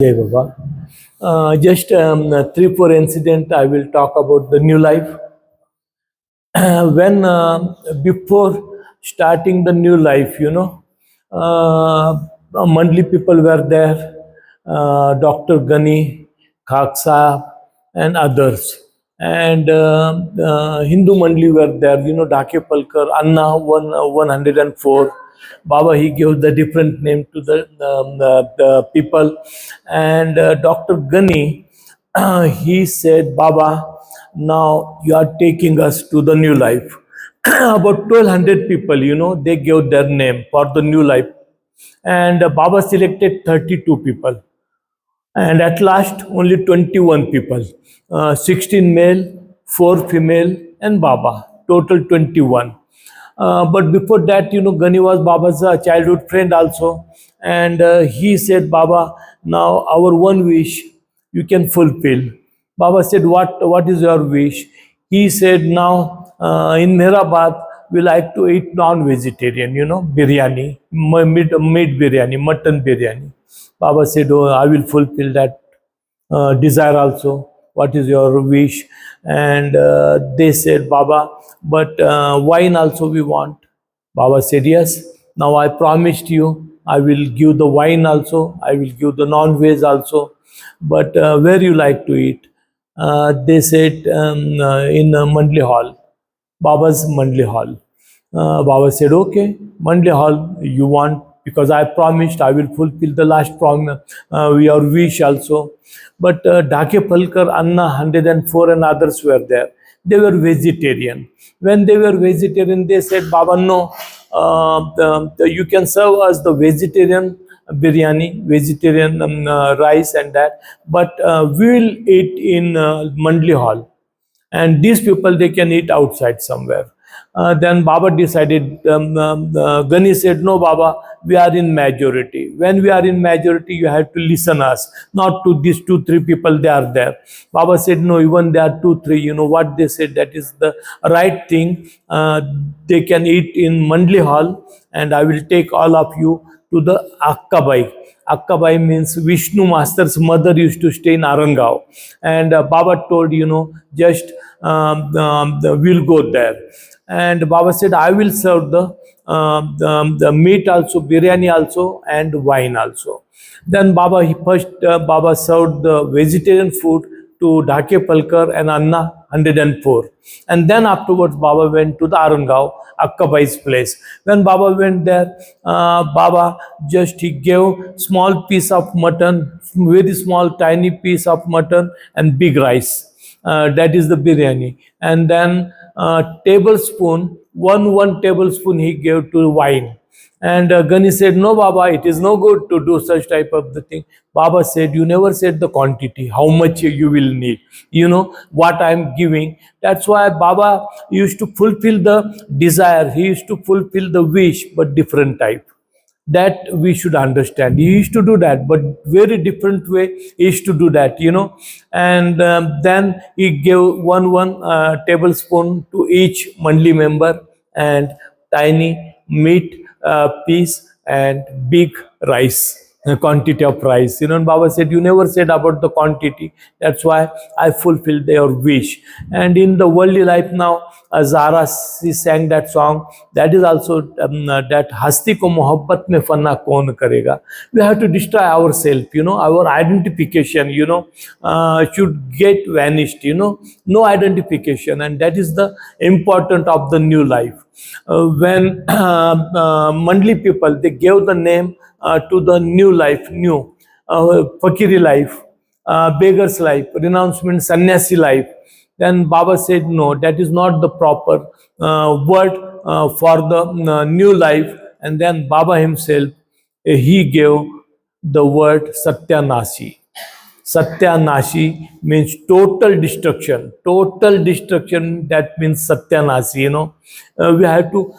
Jai Baba. Just 3-4 incident I will talk about the new life. When before starting the new life, Mandali people were there, Dr. Gani, Khaksa, and others. And Hindu Mandali were there, Dake Palkar, Anna 104. Baba, he gave the different name to the people. And Dr. Gani, he said, Baba, now you are taking us to the new life. About 1200 people, they gave their name for the new life. And Baba selected 32 people. And at last, only 21 people, 16 male, 4 female, and Baba, total 21. But before that, Gani was Baba's childhood friend also. And he said, Baba, now our one wish you can fulfill. Baba said, what is your wish? He said, now in Meherabad, we like to eat non-vegetarian, biryani, meat biryani, mutton biryani. Baba said, oh, I will fulfill that desire also. What is your wish? And they said, Baba, but wine also we want. Baba said, yes. Now I promised you, I will give the wine also. I will give the non-veg also. But where you like to eat? They said in Mandali Hall. Baba's Mandali Hall. Baba said, okay, Mandali Hall, you want, because I promised I will fulfill the last promise, your wish also. But Dake Palkar, Anna 104 and others were there. They were vegetarian. When they were vegetarian, they said, Baba, no, you can serve us the vegetarian biryani, vegetarian rice and that, but we will eat in Mandali Hall, and these people they can eat outside somewhere. Then Baba decided. Gani said, "No, Baba, we are in majority. When we are in majority, you have to listen us, not to these 2-3 people. They are there." Baba said, "No, even there are 2-3. You know what they said? That is the right thing. They can eat in Mandali Hall, and I will take all of you to the Akkabai. Akkabai means Vishnu Master's mother used to stay in Arangaon. And Baba told, just we'll go there. And Baba said, I will serve the meat also, biryani also, and wine also. Then Baba, Baba served the vegetarian food to Dhake Palkar and Anna 104. And then afterwards, Baba went to the Arangaon, Akkabai's place. When Baba went there, Baba just he gave small piece of mutton, very small tiny piece of mutton and big rice. That is the biryani. And then tablespoon, one tablespoon he gave to wine. And Gani said, no, Baba, it is no good to do such type of the thing. Baba said, you never said the quantity, how much you will need. What I am giving. That's why Baba used to fulfill the desire. He used to fulfill the wish, but different type. That we should understand. He used to do that, but very different way he used to do that, And then he gave one tablespoon to each Mandali member, and tiny meat piece and big rice. Quantity of rice, and Baba said, you never said about the quantity. That's why I fulfilled your wish. And in the worldly life now, Zara, she sang that song. That is also that Hasti ko mohabbat mein fanna kaun karega. We have to destroy ourselves, our identification, should get vanished, no identification. And that is the important of the new life. When Mandali people, they gave the name to the new life, fakiri life, beggar's life, renouncement, sannyasi life. Then Baba said, no, that is not the proper word for the new life. And then Baba himself, he gave the word Satyanasi. Satyanasi means total destruction. Total destruction, that means Satyanasi, we have to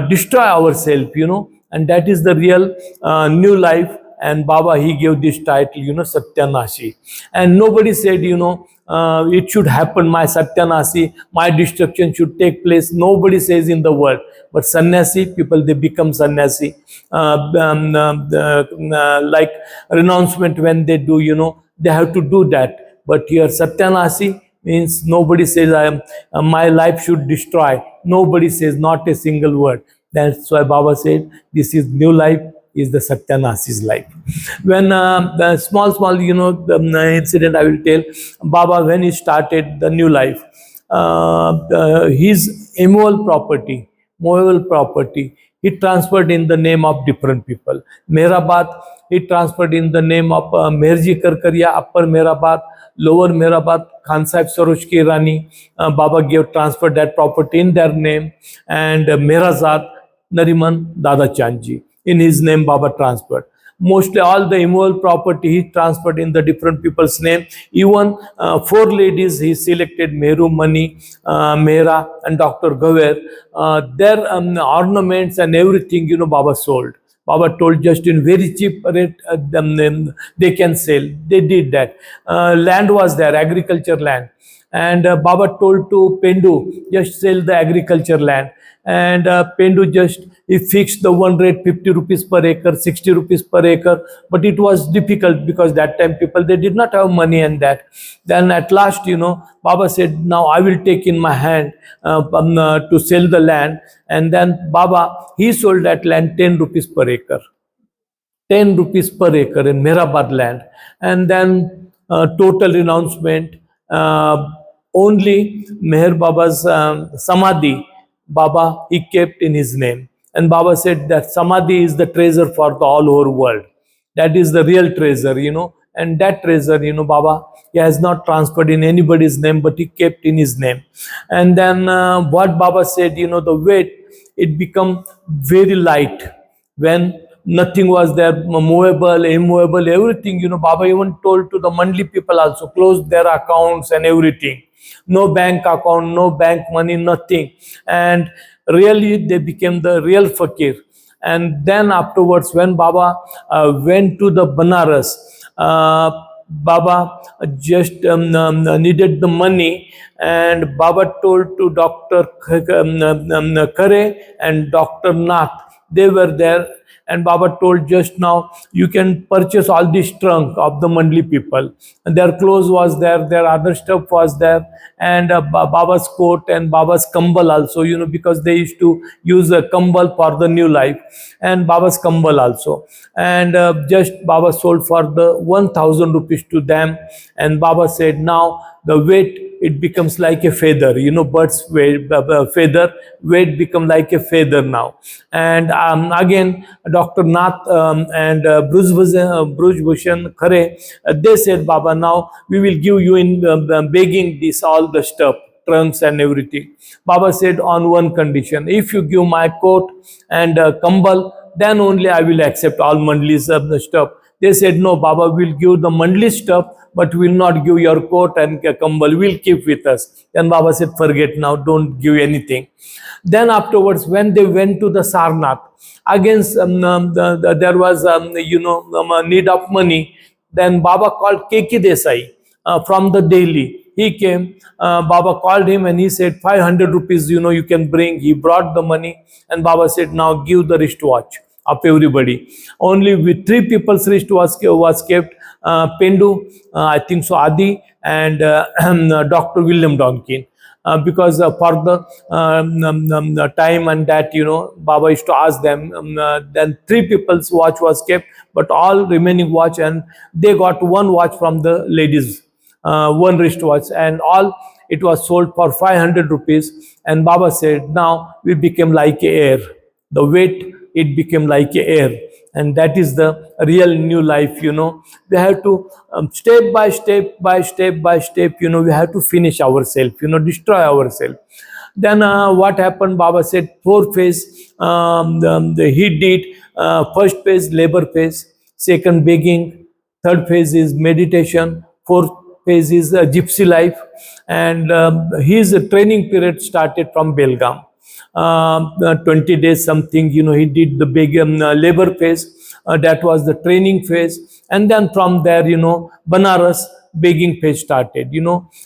destroy ourselves, and that is the real new life and Baba, he gave this title, Satyanasi. And nobody said, it should happen, my Satyanasi, my destruction should take place. Nobody says in the world. But sannyasi, people, they become sannyasi. Like renouncement when they do, they have to do that. But here, Satyanasi means nobody says, my life should destroy. Nobody says, not a single word. That's why Baba said, this is new life, is the Satyanasi's life. When the small, the incident I will tell, Baba, when he started the new life, his movable property, he transferred in the name of different people. Meherabad, he transferred in the name of Meherji Karkaria, Upper Meherabad, Lower Meherabad, Khan Sahib Saroj Ki Rani, Baba gave transferred that property in their name, and Meherazad, Nariman Dada Chandji. In his name, Baba transferred. Mostly all the immovable property he transferred in the different people's name. Even four ladies he selected, Meheru Mani, Mehra and Dr. Gaver. Their ornaments and everything, Baba sold. Baba told just in very cheap rate they can sell. They did that. Land was there, agriculture land. And Baba told to Pendu, just sell the agriculture land. And Pendu just he fixed the one rate 50 rupees per acre, 60 rupees per acre. But it was difficult because that time people, they did not have money and that. Then at last, Baba said, now I will take in my hand to sell the land. And then Baba, he sold that land 10 rupees per acre. 10 rupees per acre in Meherabad land. And then total renouncement, only Meher Baba's Samadhi, Baba, he kept in his name. And Baba said that Samadhi is the treasure for the all over world. That is the real treasure, and that treasure, Baba, he has not transferred in anybody's name, but he kept in his name. And then what Baba said, the weight, it become very light when nothing was there, movable, immovable, everything. Baba even told to the Mandali people also, close their accounts and everything. No bank account, no bank money, nothing. And really, they became the real fakir. And then afterwards, when Baba went to the Banaras, Baba just needed the money, and Baba told to Dr. Khare and Dr. Nath, they were there, and Baba told just now, you can purchase all this trunk of the Mandali people. And their clothes was there, their other stuff was there, and Baba's coat and Baba's kambal also, because they used to use a kambal for the new life, and Baba's kambal also. And just Baba sold for the 1,000 rupees to them, and Baba said, now the weight, it becomes like a feather, bird's weight, feather, weight become like a feather now. And again, Dr. Nath and Bruj Bhushan Khare, they said, Baba, now we will give you in begging this, all the stuff, trunks and everything. Baba said, on one condition, if you give my coat and kambal, then only I will accept all Mandali's stuff. They said, no, Baba, will give the Mandali stuff, but will not give your coat and kambal, we'll keep with us. Then Baba said, forget now, don't give anything. Then afterwards, when they went to the Sarnath, against there was need of money. Then Baba called Keki Desai from the Delhi. He came, Baba called him and he said, 500 rupees, you can bring. He brought the money, and Baba said, now give the wristwatch of everybody. Only with three people's wrist was kept, Pendu, I think so, Adi, and Dr. William Donkin. Because for the time and that, Baba used to ask them, then three people's watch was kept, but all remaining watch, and they got one watch from the ladies, one wristwatch, and all it was sold for 500 rupees. And Baba said, now we became like air. The weight, it became like air. And that is the real new life, We have to step by step, we have to finish ourselves, destroy ourselves. Then what happened? Baba said, four phase he did. First phase, labor phase. Second, begging. Third phase is meditation. Fourth phase is gypsy life. And his training period started from Belgaum. 20 days something, he did the big labor phase. That was the training phase. And then from there, Banaras begging phase started.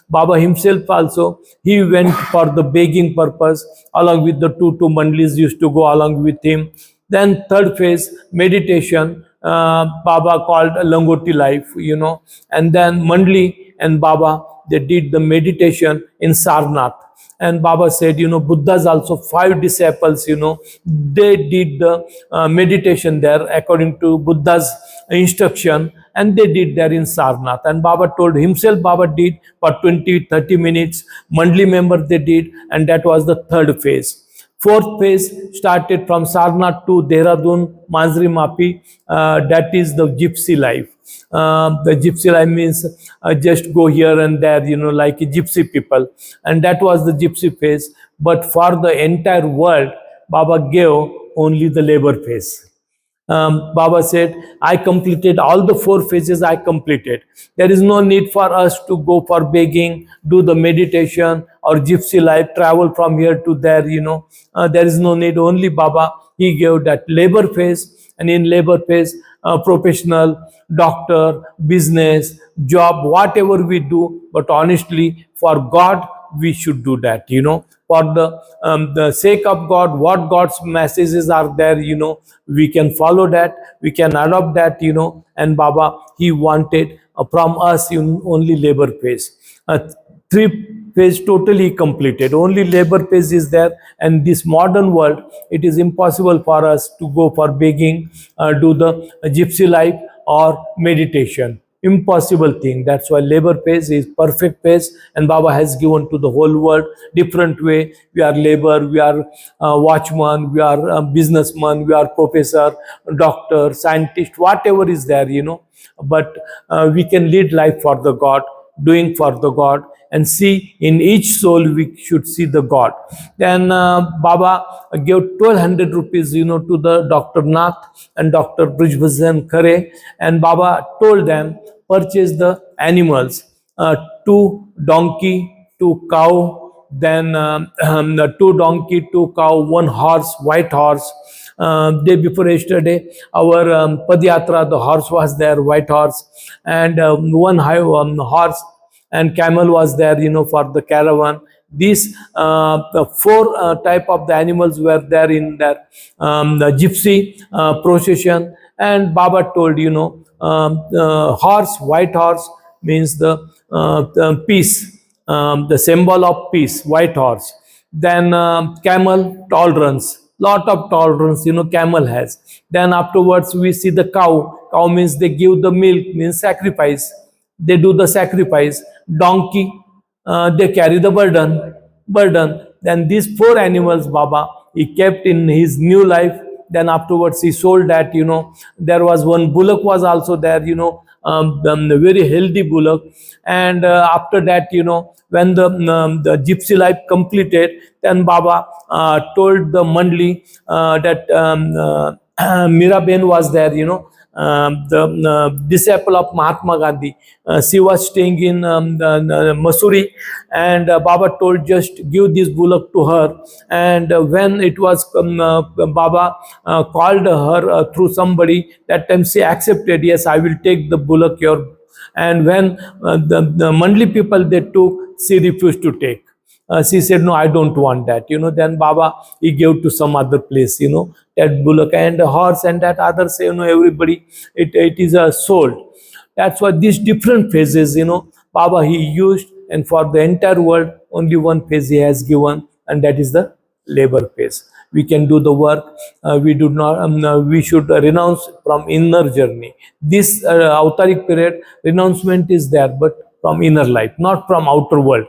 Baba himself also, he went for the begging purpose, along with the two Mandalis used to go along with him. Then third phase, meditation, Baba called Langoti life, and then Mandali and Baba, they did the meditation in Sarnath. And Baba said, Buddha's also 5 disciples, they did the meditation there according to Buddha's instruction, and they did there in Sarnath. And Baba told himself, Baba did for 20-30 minutes. Mandali member they did, and that was the third phase. Fourth phase started from Sarnath to Dehradun, Manjri Mapi. That is the gypsy life. The gypsy life means just go here and there, like gypsy people. And that was the gypsy phase. But for the entire world, Baba gave only the labor phase. Baba said, I completed all the 4 phases, I completed. There is no need for us to go for begging, do the meditation or gypsy life, travel from here to there, there is no need. Only Baba, he gave that labor phase. And in labor phase, professional, doctor, business, job, whatever we do, but honestly, for God, we should do that, for the sake of God, what God's messages are there, we can follow that, we can adopt that, and Baba, he wanted from us only labor phase. 3 phase totally completed, only labor phase is there. And this modern world, it is impossible for us to go for begging, do the gypsy life or meditation. Impossible thing. That's why labor phase is perfect phase, and Baba has given to the whole world different way. We are labor, we are watchman, we are businessman, we are professor, doctor, scientist, whatever is there, but we can lead life for the God, doing for the God, and see in each soul we should see the God. Then Baba gave 1200 rupees, to the Dr. Nath and Dr. Brijbhajan Khare, and Baba told them, purchase the animals, 2 donkey, 2 cow, then 2 donkey, 2 cow, 1 horse, white horse. Day before yesterday, our Padyatra, the horse was there, white horse, and 1 horse and camel was there, for the caravan. These the 4 type of the animals were there in their the gypsy procession. And Baba told, horse, white horse means the peace, the symbol of peace, white horse. Then camel, tolerance, lot of tolerance, camel has. Then afterwards we see the cow. Cow means they give the milk, means sacrifice, they do the sacrifice. Donkey, they carry the burden. Then these 4 animals Baba, he kept in his new life. Then afterwards he sold that, there was 1 bullock was also there, the very healthy bullock. And after that, when the gypsy life completed, then Baba told the Mandali that Miraben was there, the disciple of Mahatma Gandhi. She was staying in Masuri, and Baba told, just give this bullock to her. And when it was Baba called her through somebody, that time she accepted, yes, I will take the bullock here. And when the Mandali people they took, she refused to take. She said, no, I don't want that. Then Baba, he gave to some other place, that bullock and the horse and that others, everybody, it is sold. That's why these different phases, Baba, he used, and for the entire world, only 1 phase he has given, and that is the labor phase. We can do the work. We do not. We should renounce from inner journey. This autaric period, renouncement is there, but from inner life, not from outer world.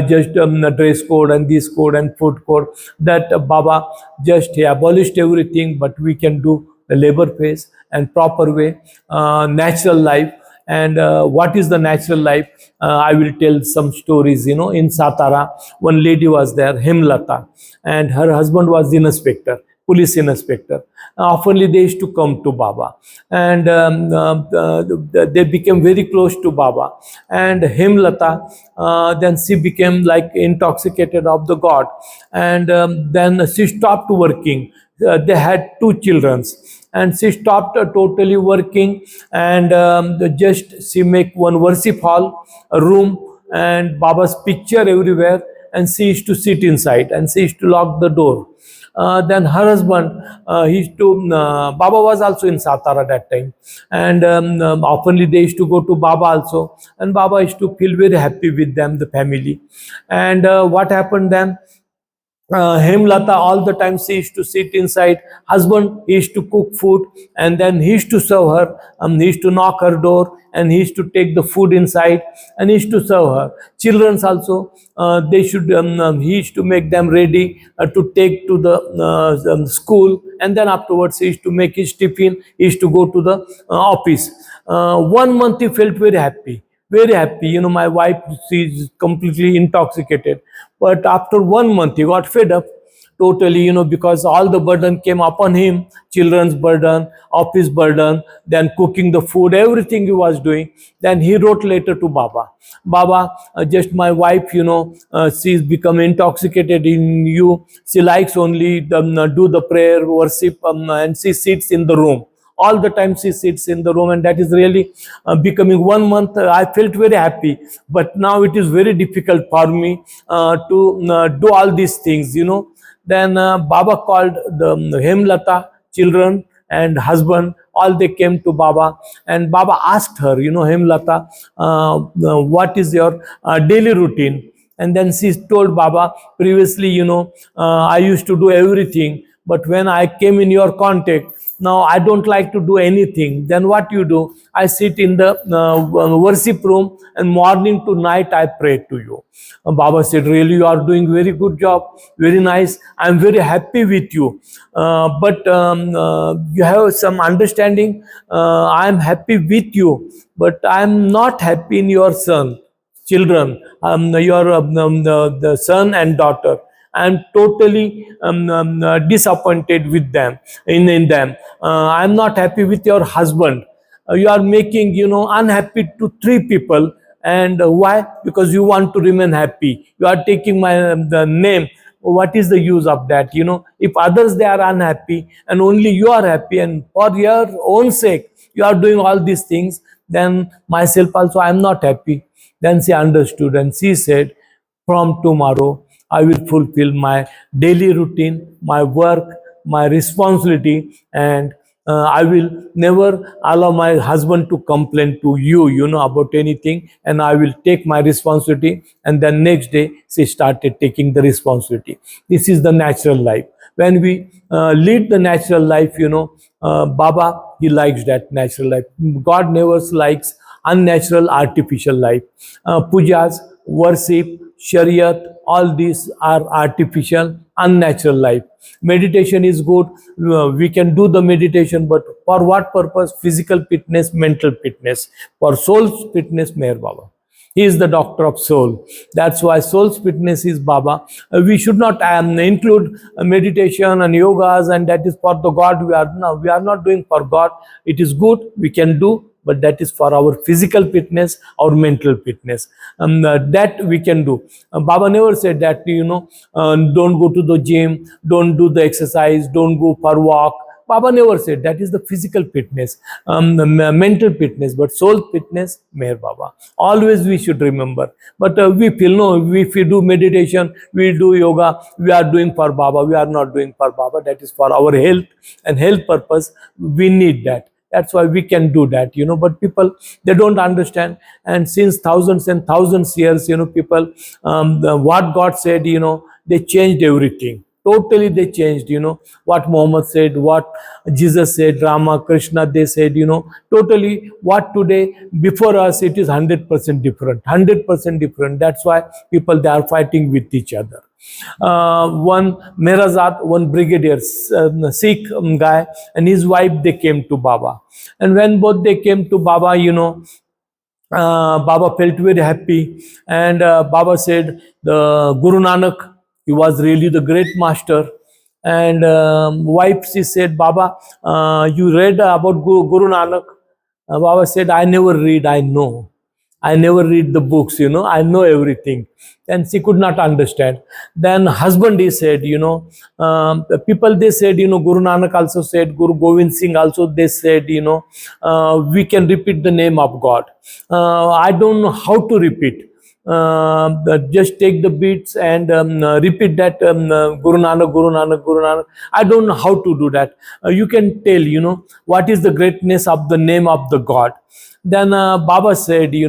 Just dress code and this code and food code. That Baba just he abolished everything, but we can do the labor phase and proper way, natural life. And what is the natural life? I will tell some stories. In Satara, one lady was there, Hemlata, and her husband was inspector, police inspector. Oftenly they used to come to Baba, and they became very close to Baba. And Hemlata, then she became like intoxicated of the God, and then she stopped working. They had 2 children. and she stopped totally working, and just she make one worship hall, a room, and Baba's picture everywhere, and she used to sit inside and she used to lock the door. Then her husband, he used to, Baba was also in Satara that time, and oftenly they used to go to Baba also, and Baba used to feel very happy with them, the family. And what happened then? Hemlata all the time she used to sit inside. Husband, he used to cook food, and then he used to serve her. He used to knock her door, and he used to take the food inside, and he used to serve her. Childrens also, they should. He used to make them ready to take to the school, and then afterwards he used to make his tiffin. He used to go to the office. 1 month he felt very happy, very happy. My wife, she's completely intoxicated. But after 1 month, he got fed up totally, because all the burden came upon him, children's burden, office burden, then cooking the food, everything he was doing. Then he wrote letter to Baba. Baba, just my wife, she's become intoxicated in you. She likes only do the prayer, worship, and she sits in the room all the time. She sits in the room, and that is really becoming 1 month. I felt very happy, but now it is very difficult for me to do all these things. Then Baba called the Hemlata, children and husband, all they came to Baba, and Baba asked her, Hemlata, what is your daily routine? And then she told Baba, previously, I used to do everything, but when I came in your contact, now I don't like to do anything. Then what you do? I sit in the worship room, and morning to night I pray to you. Baba said, really, you are doing very good job, very nice. I am very happy with you. But you have some understanding. I am happy with you, but I am not happy in your son children, your the son and daughter. I am totally disappointed with them, in them. I am not happy with your husband. You are making, unhappy to three people. And why? Because you want to remain happy. You are taking my the name. What is the use of that? If others, they are unhappy and only you are happy, and for your own sake you are doing all these things, then myself also I am not happy. Then she understood, and she said, from tomorrow, I will fulfill my daily routine, my work, my responsibility, and I will never allow my husband to complain to you, about anything, and I will take my responsibility. And then next day, she started taking the responsibility. This is the natural life. When we lead the natural life, Baba, he likes that natural life. God never likes unnatural, artificial life. Pujas, worship, Shariat, all these are artificial, unnatural life. Meditation is good. We can do the meditation, but for what purpose? Physical fitness, mental fitness. For soul's fitness, Meher Baba. He is the doctor of soul. That's why soul's fitness is Baba. We should not include meditation and yogas, and that is for the God. We are not doing for God. It is good. We can do, but that is for our physical fitness, our mental fitness. That we can do. Baba never said that, don't go to the gym, don't do the exercise, don't go for walk. Baba never said that is the physical fitness, the mental fitness, but soul fitness, Meher Baba. Always we should remember. But we feel, no, if we do meditation, we do yoga, we are doing for Baba, we are not doing for Baba. That is for our health and health purpose. We need that. That's why we can do that, but people, they don't understand. And since thousands and thousands years, people, what God said, they changed everything. Totally they changed, what Muhammad said, what Jesus said, Rama, Krishna, they said, totally what today, before us, it is 100% different, 100% different. That's why people, they are fighting with each other. One Merazat, one brigadier, Sikh guy, and his wife, they came to Baba. And when both they came to Baba, Baba felt very happy. And Baba said, the Guru Nanak, he was really the great master. And wife, she said, Baba, you read about Guru Nanak? Baba said, I never read, I know. I never read the books, I know everything. And she could not understand. Then husband, he said, the people, they said, Guru Nanak also said, Guru Govind Singh also, they said, we can repeat the name of God. I don't know how to repeat. Just take the beats and repeat that, Guru Nanak, Guru Nanak, Guru Nanak. I don't know how to do that. You can tell, what is the greatness of the name of the God. Then Baba said, you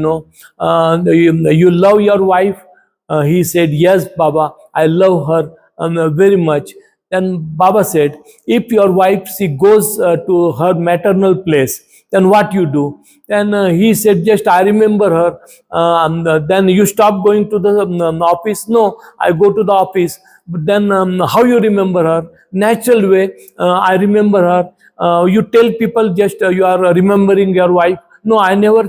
love your wife? He said, yes, Baba, I love her very much. Then Baba said, if your wife, she goes to her maternal place, then what you do? Then he said, just I remember her. Then you stop going to the office? No, I go to the office. But then how you remember her? Natural way, I remember her. You tell people just you are remembering your wife. No, I never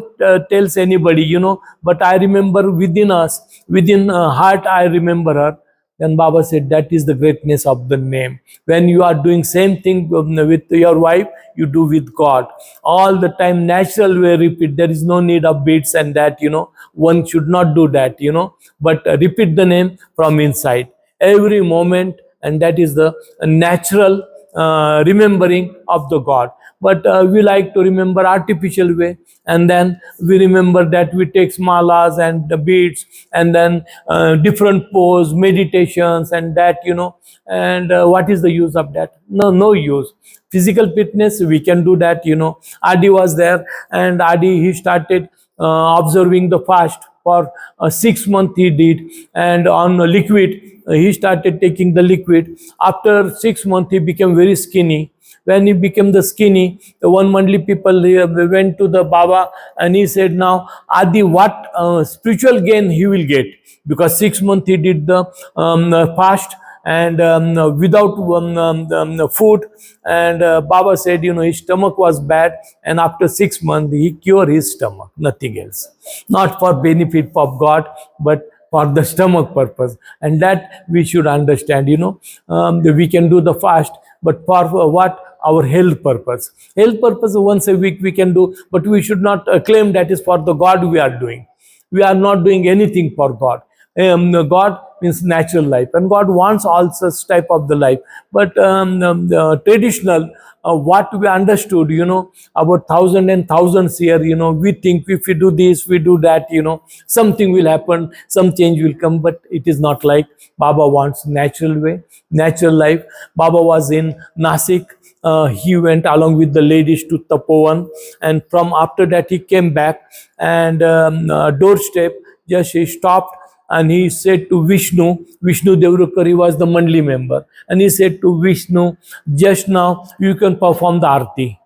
tells anybody, but I remember within us, within heart, I remember her. Then Baba said, that is the greatness of the name. When you are doing same thing with your wife, you do with God. All the time, natural way repeat. There is no need of beats and that, one should not do that, but repeat the name from inside every moment. And that is the natural remembering of the God. But we like to remember artificial way, and then we remember that we take malas and the beats, and then different pose meditations and that, and what is the use of that? No use. Physical fitness, we can do that. Adi was there, and Adi, he started observing the fast for 6 months he did, and on liquid, he started taking the liquid. After 6 months he became very skinny. When he became the skinny, the one Mandali people went to the Baba, and he said, now Adi, what spiritual gain he will get? Because 6 months he did the fast, and without food. And Baba said, his stomach was bad, and after 6 months he cured his stomach, nothing else. Not for benefit of God, but for the stomach purpose. And that we should understand. We can do the fast, but for what? Our health purpose. Health purpose, once a week we can do, but we should not claim that is for the God we are doing. We are not doing anything for God. God means natural life, and God wants all such type of the life. But the traditional, what we understood, about thousand and thousands here, we think if we do this, we do that, something will happen, some change will come. But it is not like. Baba wants natural way, natural life. Baba was in Nasik. He went along with the ladies to Tapovan, and from after that he came back, and doorstep, just he stopped, and he said to Vishnu Devrakari was the Mandali member, and he said to Vishnu, just now you can perform the arti.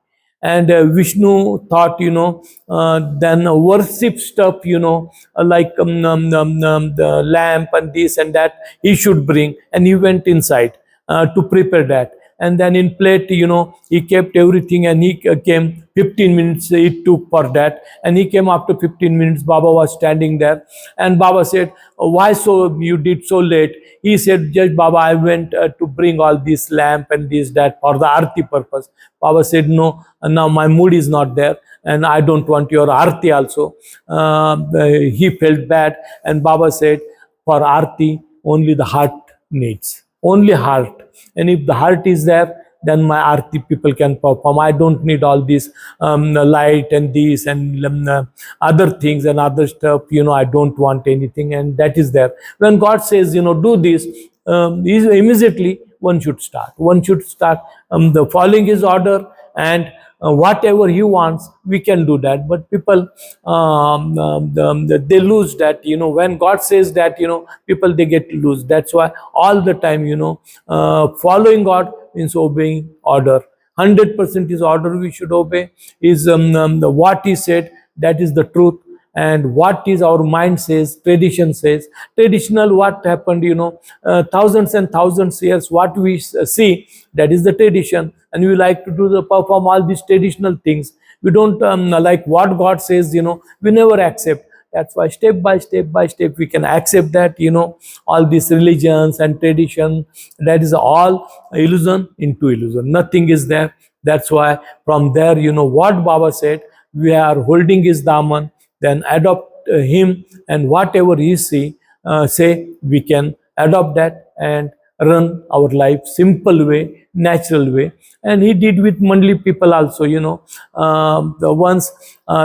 And Vishnu thought, then worship stuff, like the lamp and this and that, he should bring, and he went inside to prepare that. And then in plate, he kept everything, and he came. 15 minutes it took for that, and he came after 15 minutes. Baba was standing there, and Baba said, why so you did so late? He said, just Baba, I went to bring all this lamp and this that for the arti purpose. Baba said, no, now my mood is not there, and I don't want your arti also. He felt bad, and Baba said, for arti only the heart needs, only heart. And if the heart is there, then my arti people can perform. I don't need all this light and this and other things and other stuff. I don't want anything, and that is there. When God says, do this, immediately one should start. One should start the following his order, and whatever he wants, we can do that. But people, they lose that. When God says that, people, they get loose. That's why all the time, following God means obeying order. 100% is order we should obey. Is what he said, that is the truth. And what is our mind says, tradition says. Traditional, what happened, thousands and thousands years, what we see, that is the tradition. And we like to do perform all these traditional things. We don't like what God says, we never accept. That's why step by step we can accept that, all these religions and tradition, that is all illusion into illusion. Nothing is there. That's why from there, what Baba said, we are holding his daman, then adopt him, and whatever he say, we can adopt that and run our life simple way, natural way. And he did with Mandali people also. Once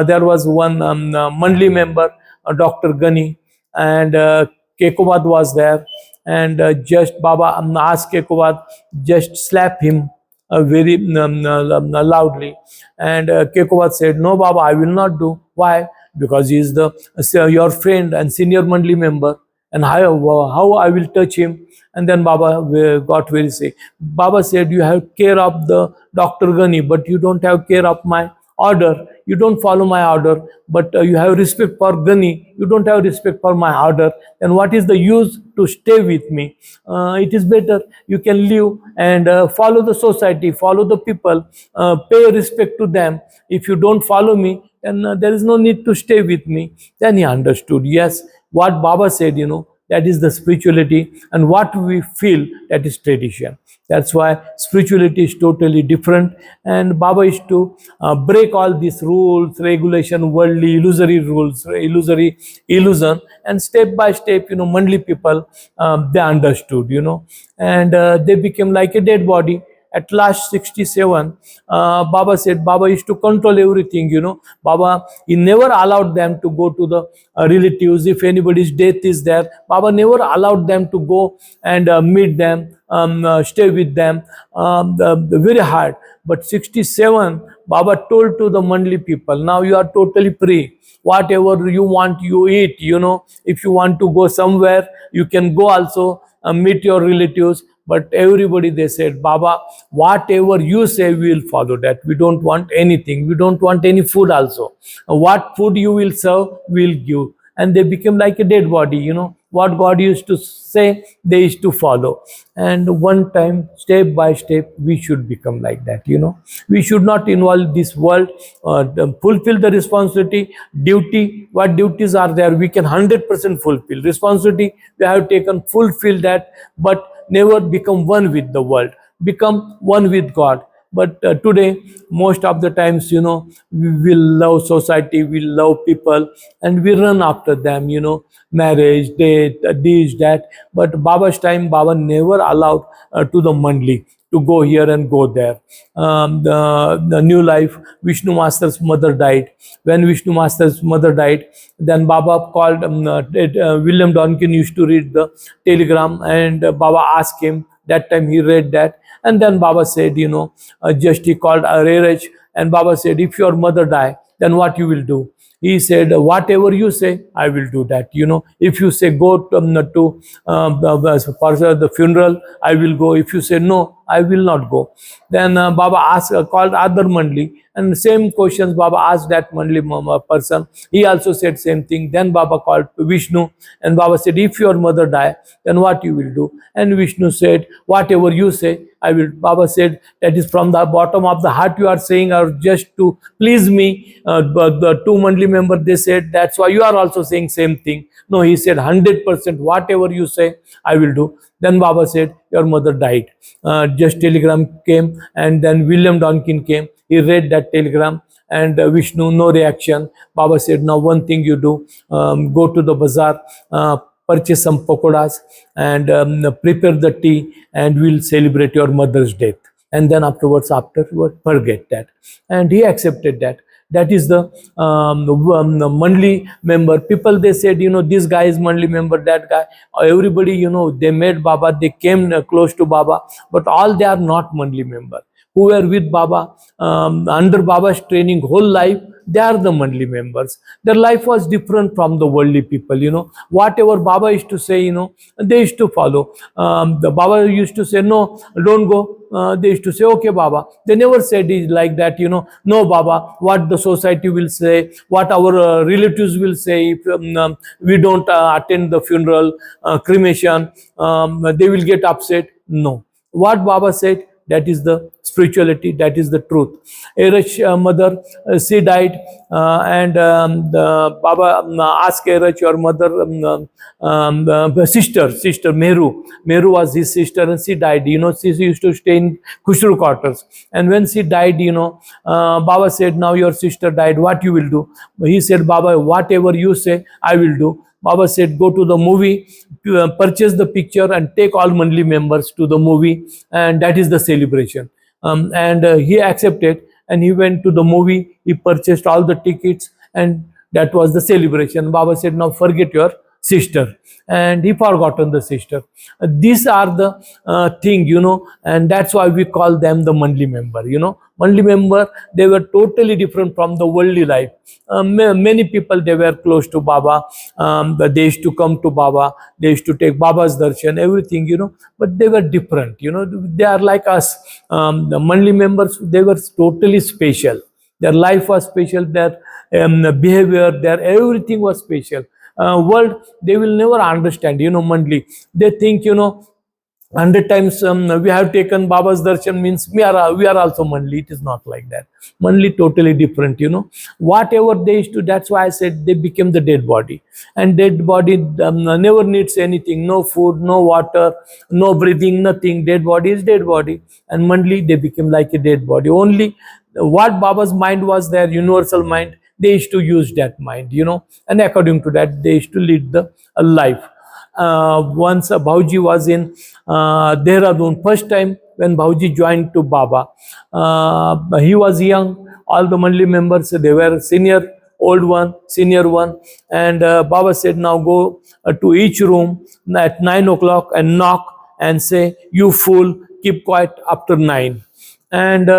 there was one Mandali member, Dr. Ghani, and Kekobad was there, and just Baba asked Kekobad, just slap him very loudly. And Kekobad said, "No, Baba, I will not do." Why? Because he is your friend and senior Mandali member, and how I will touch him? And then Baba got very sick. Baba said, "You have care of the Dr. Ghani, but you don't have care of my order. You don't follow my order, but you have respect for Ghani. You don't have respect for my order. Then what is the use to stay with me? It is better you can live and follow the society, follow the people, pay respect to them. If you don't follow me, then there is no need to stay with me." Then he understood, yes, what Baba said, that is the spirituality, and what we feel, that is tradition. That's why spirituality is totally different, and Baba is to break all these rules, regulation, worldly, illusory rules, illusory illusion, and step by step, Mandali people, they understood, and they became like a dead body. At last 67, Baba said, Baba used to control everything. Baba, he never allowed them to go to the relatives. If anybody's death is there, Baba never allowed them to go and meet them, stay with them. Very hard. But 67, Baba told to the Mandali people, now you are totally free. Whatever you want, you eat. If you want to go somewhere, you can go also, meet your relatives. But everybody, they said, Baba, whatever you say, we will follow that. We don't want anything. We don't want any food also. What food you will serve, we will give. And they became like a dead body. What God used to say, they used to follow. And one time, step by step, we should become like that. We should not involve this world, fulfill the responsibility, duty. What duties are there, we can 100% fulfill. Responsibility, we have taken, fulfill that, but never become one with the world, become one with God. But today, most of the times, we love society, we love people, and we run after them, marriage, date, this, that. But Baba's time, Baba never allowed to the Mandali to go here and go there. The new life, Vishnu Master's mother died. When Vishnu Master's mother died, then Baba called, William Donkin used to read the telegram, and Baba asked him. That time he read that, and then Baba said, just he called Areraj, and Baba said, if your mother die, then what you will do? He said, whatever you say, I will do that. If you say go for the funeral, I will go. If you say no, I will not go. Then Baba asked, called other Mandali, and the same questions Baba asked that Mandali person. He also said same thing. Then Baba called Vishnu, and Baba said, if your mother die, then what you will do? And Vishnu said, whatever you say, I will. Baba said, that is from the bottom of the heart you are saying, or just to please me. But the two Mandali members, they said, that's why you are also saying same thing. No, he said, 100%, whatever you say, I will do. Then Baba said, your mother died. Just telegram came, and then William Donkin came. He read that telegram, and Vishnu, no reaction. Baba said, now one thing you do, go to the bazaar, purchase some pakodas, and prepare the tea, and we'll celebrate your mother's death. And then afterwards, forget that. And he accepted that. That is the Mandali member. People, they said, this guy is Mandali member, that guy. Everybody, they met Baba, they came close to Baba, but all they are not Mandali member. Who were with Baba, under Baba's training whole life, they are the Mandali members. Their life was different from the worldly people. Whatever Baba used to say, they used to follow. The Baba used to say, no, don't go. They used to say, okay, Baba. They never said it like that, no, Baba, what the society will say, what our relatives will say if we don't attend the funeral, cremation, they will get upset. No. What Baba said, that is the spirituality, that is the truth. Erach mother, she died, and the Baba asked Erach, your mother, sister Meru was his sister, and she died. She used to stay in Khushru quarters, and when she died, Baba said, now your sister died, what you will do? He said, Baba, whatever you say, I will do. Baba said, go to the movie, purchase the picture, and take all Mandali members to the movie, and that is the celebration. And he accepted, and he went to the movie. He purchased all the tickets, and that was the celebration. Baba said, now forget your sister, and he forgotten the sister. These are the thing, and that's why we call them the Mandali member. Mandali member, they were totally different from the worldly life. Many people, they were close to Baba. They used to come to Baba. They used to take Baba's darshan, everything, but they were different. They are like us. The Mandali members, they were totally special. Their life was special. Their behavior, their everything was special. World, they will never understand, Mandali. They think, 100 times we have taken Baba's darshan means we are also Mandali. It is not like that. Mandali totally different, Whatever they used to, that's why I said they became the dead body. And dead body never needs anything, no food, no water, no breathing, nothing. Dead body is dead body. And Mandali, they became like a dead body. Only what Baba's mind was, their universal mind, they used to use that mind, and according to that, they used to lead the life. Once Bhauji was in Dehradun, first time when Bhauji joined to Baba, he was young. All the Mandali members, they were senior, old one, senior one, and Baba said, now go to each room at 9 o'clock and knock and say, you fool, keep quiet after 9. And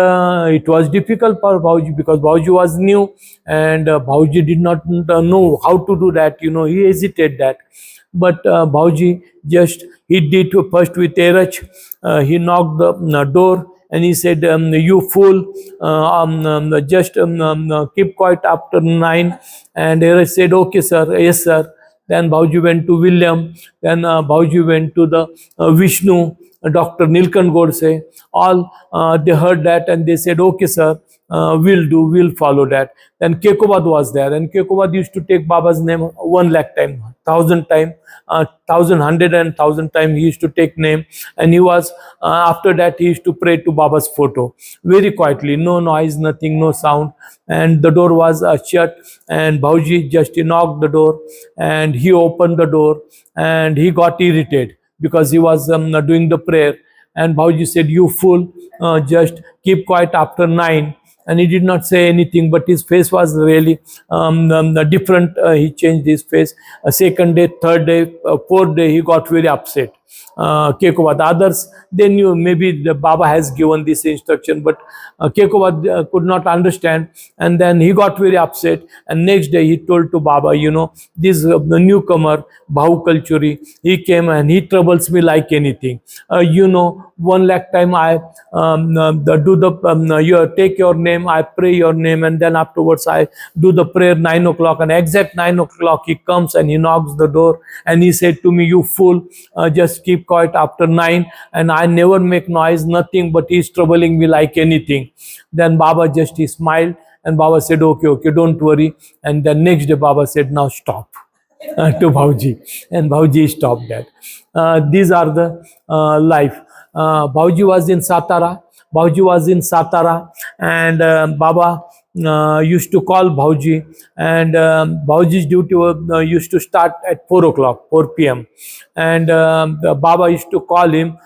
it was difficult for Bhauji because Bhauji was new, and Bhauji did not know how to do that. He hesitated that. But Bhauji just, he did first with Erach. He knocked the door and he said, you fool, just keep quiet after 9. And Erach said, okay, sir, yes, sir. Then Bhauji went to William. Then Bhauji went to the Vishnu, Dr. Nilkant Godse. All they heard that and they said, okay, sir, we'll follow that. Then Kekobad was there, and Kekobad used to take Baba's name 1 lakh time, 1,000 time, 1,000, 100 and 1,000 time he used to take name. And he was, after that he used to pray to Baba's photo very quietly, no noise, nothing, no sound. And the door was shut, and Bhauji just knocked the door, and he opened the door, and he got irritated because he was doing the prayer. And Bhauji said, you fool, just keep quiet after 9. And he did not say anything, but his face was really different. He changed his face. Second day, third day, fourth day, he got very upset. Kekobad. Others, they knew maybe the Baba has given this instruction, but Kekobad could not understand. And then he got very upset. And next day he told to Baba, this the newcomer, Bhau Kalchuri, he came and he troubles me like anything. 1 lakh time I take your name, I pray your name, and then afterwards I do the prayer 9 o'clock, and exact 9 o'clock he comes and he knocks the door, and he said to me, you fool, just keep quiet after 9, and I never make noise, nothing, but he's troubling me like anything. Then Baba just, he smiled, and Baba said, okay, don't worry. And then next day Baba said, now stop. To Bhauji, and Bhauji stopped that. These are the life. Bhauji was in Satara. And Baba used to call Bhauji, and Bhauji's duty used to start at 4 o'clock, 4 p.m. And Baba used to call him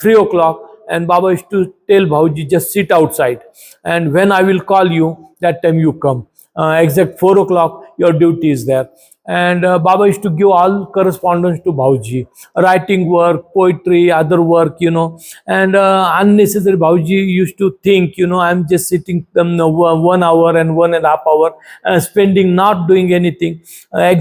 3 o'clock, and Baba used to tell Bhauji, just sit outside, and when I will call you, that time you come. Exact 4 o'clock, your duty is there. And Baba used to give all correspondence to Bhauji, writing work, poetry, other work, and unnecessary. Bhauji used to think, I'm just sitting 1 hour and 1.5 hours, spending, not doing anything. I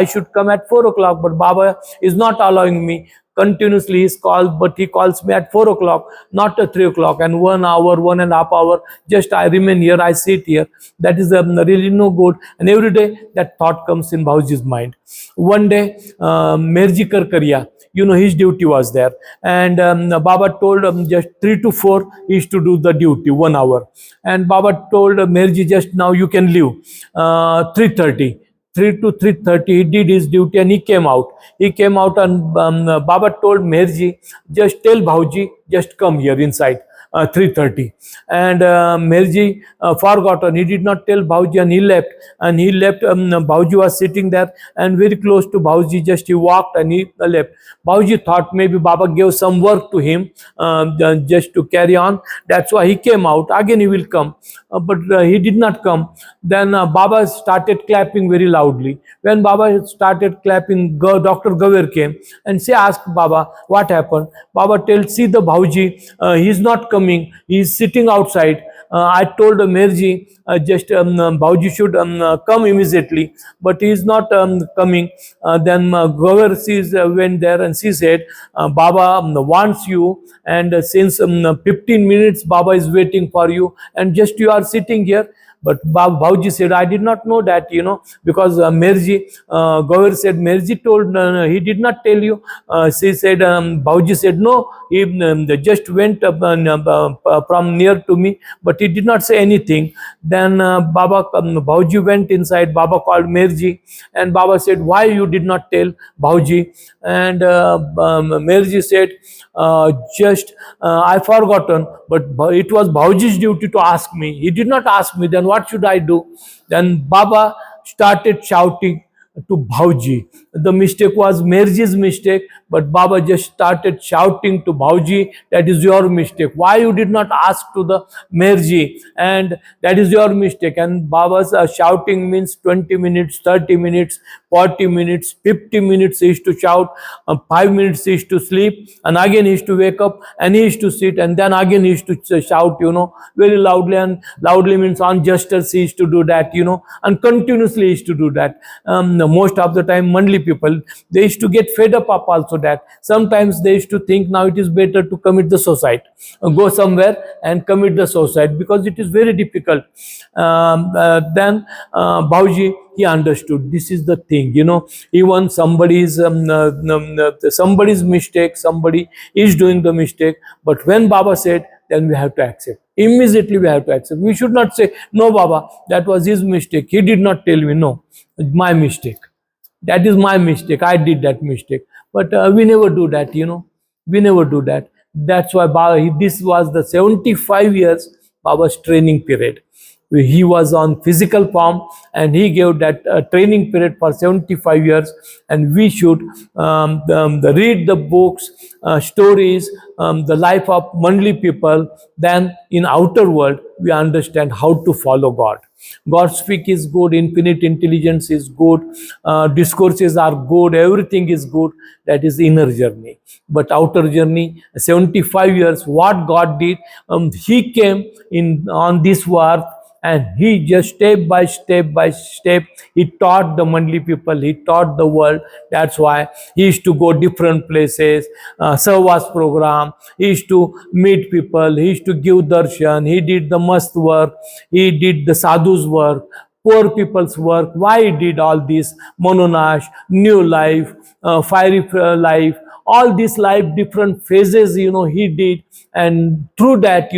should come at 4 o'clock, but Baba is not allowing me. continuously his calls, but he calls me at 4 o'clock, not at 3 o'clock, and 1 hour, 1.5 hours, just I remain here, I sit here. That is really no good. And every day that thought comes in Bauji's mind. One day, Merji Karkaria, his duty was there, and Baba told just 3 to 4 he is to do the duty, 1 hour, and Baba told Merji, just now you can leave, 3:30. 3 to 3:30 he did his duty and he came out and Baba told Merji, just tell Bhauji, just come here inside, 3:30. And Merji forgotten. He did not tell Bhauji and he left. Bhauji was sitting there and very close to Bhauji. Just he walked and he left. Bhauji thought maybe Baba gave some work to him just to carry on. That's why he came out. Again he will come. But he did not come. Then Baba started clapping very loudly. When Baba started clapping, Dr. Gaver came and she asked Baba, what happened? Baba tells, see the Bhauji, he is not coming. He is sitting outside. I told Merji, just Bhauji should come immediately, but he is not coming. Then Gaver went there and she said, Baba wants you, and since 15 minutes Baba is waiting for you, and just you are sitting here. But Bhauji said, I did not know that, because Gaur said, Merji told, he did not tell you. She said, Bhauji said, no, he just went from near to me, but he did not say anything. Then Bhauji went inside. Baba called Merji, and Baba said, why you did not tell Bhauji? And Merji said, I forgotten, but it was Bhauji's duty to ask me. He did not ask me, then what should I do? Then Baba started shouting to Bhauji. The mistake was Merji's mistake, but Baba just started shouting to Bhauji, that is your mistake. Why you did not ask to the Merji? And that is your mistake. And Baba's shouting means 20 minutes, 30 minutes, 40 minutes, 50 minutes he is to shout, 5 minutes he is to sleep, and again he is to wake up and he is to sit, and then again he is to shout, very loudly. And loudly means on justice he is to do that, and continuously he is to do that. Most of the time Mandali people, they used to get fed up also that. Sometimes they used to think now it is better to commit the suicide, go somewhere and commit the suicide, because it is very difficult. Then Bhauji, he understood this is the thing, even somebody's mistake, somebody is doing the mistake, but when Baba said, then we have to accept. Immediately we have to accept. We should not say, no Baba, that was his mistake, he did not tell me. No, my mistake, that is my mistake, I did that mistake. But we never do that, we never do that. That's why Baba, this was the 75 years Baba's training period. He was on physical form and he gave that training period for 75 years. And we should read the books, stories, the life of Mandali people. Then in outer world, we understand how to follow God. God's speak is good, infinite intelligence is good, discourses are good, everything is good. That is inner journey. But outer journey, 75 years, what God did, he came on this earth, and he just step by step, he taught the Mandali people, he taught the world. That's why he used to go different places, Savas program, he used to meet people, he used to give darshan, he did the mast work, he did the sadhu's work, poor people's work. Why he did all this? Mononash, new life, fiery life, all this life, different phases, he did. And through that,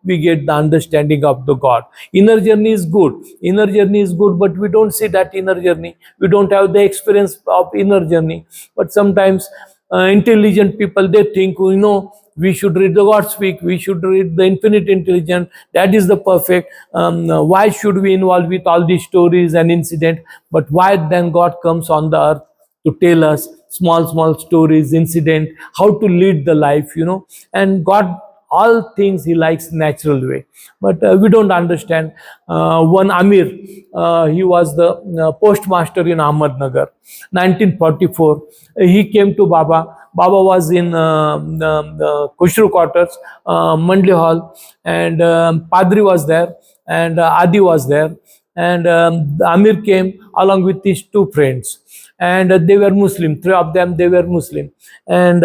we get the understanding of the God. Inner journey is good. Inner journey is good, but we don't see that inner journey. We don't have the experience of inner journey. But sometimes intelligent people, they think, we should read the God speak, we should read the infinite intelligence, that is the perfect. Why should we involve with all these stories and incident? But why then God comes on the earth to tell us small stories, incident, how to lead the life, and God, all things he likes natural way. But we don't understand. One Amir, he was the postmaster in Ahmednagar, 1944. He came to Baba. Baba was in the Kushru quarters, Mandali hall, and Padri was there, and Adi was there. And Amir came along with his two friends, and they were Muslim. Three of them, they were Muslim, and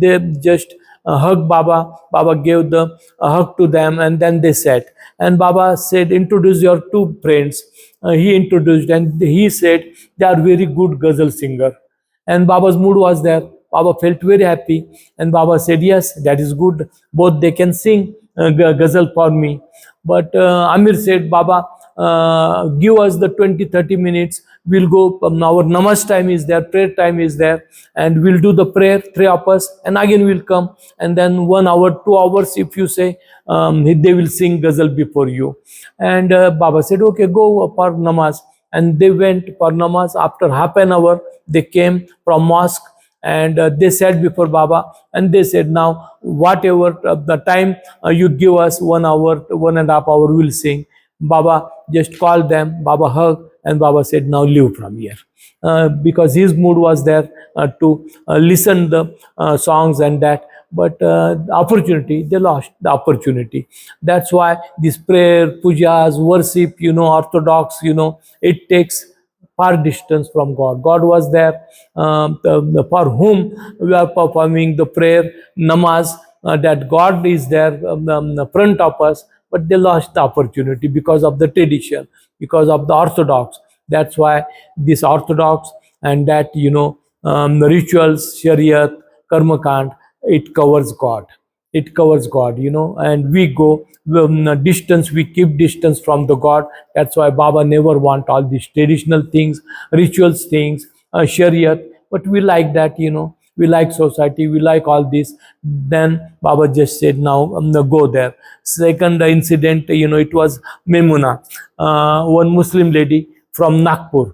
they just hugged Baba. Baba gave the hug to them, and then they sat. And Baba said, "Introduce your two friends." He introduced, and he said, "They are very good ghazal singer." And Baba's mood was there. Baba felt very happy, and Baba said, "Yes, that is good. Both they can sing ghazal for me." But Amir said, "Baba, give us the 20-30 minutes. We'll go. Our namaz time is there, prayer time is there, and we'll do the prayer, three of us, and again we'll come. And then 1 hour, 2 hours, if you say, they will sing ghazal before you." And Baba said, "Okay, go for namaz." And they went for namaz. After half an hour, they came from mosque, and they sat before Baba, and they said, "Now, whatever the time you give us, 1 hour, 1.5 hours, we'll sing." Baba just called them, Baba hugged, and Baba said, "Now leave from here." Because his mood was there to listen the songs and that. But opportunity, they lost the opportunity. That's why this prayer, pujas, worship, Orthodox, it takes far distance from God. God was there, for whom we are performing the prayer, namaz, that God is there front of us, but they lost the opportunity because of the tradition, because of the Orthodox. That's why this Orthodox and that, the rituals, Shariat, Karma Kand, it covers God. It covers God, and we go distance, we keep distance from the God. That's why Baba never want all these traditional things, rituals things, Shariat, but we like that, we like society, we like all this. Then Baba just said, "Now go there." Second incident, it was Memuna, one Muslim lady from Nagpur.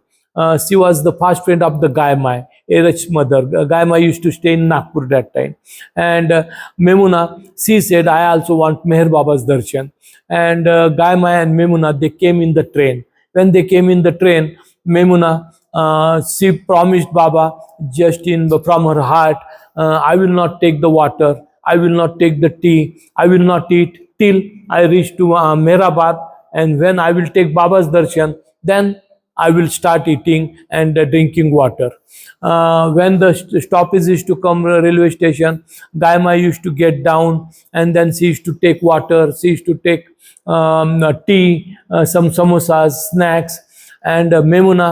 She was the first friend of the Gaimai, Erach's mother. Gaimai used to stay in Nagpur that time. And Memuna, she said, "I also want Meher Baba's darshan." And Gaimai and Memuna, they came in the train. When they came in the train, Memuna, she promised Baba just from her heart, "I will not take the water, I will not take the tea, I will not eat till I reach to Meherabad, and when I will take Baba's darshan, then I will start eating and drinking water." When the stoppage is to come railway station, Gaima used to get down, and then she used to take water, she used to take tea, some samosas, snacks. And Memuna,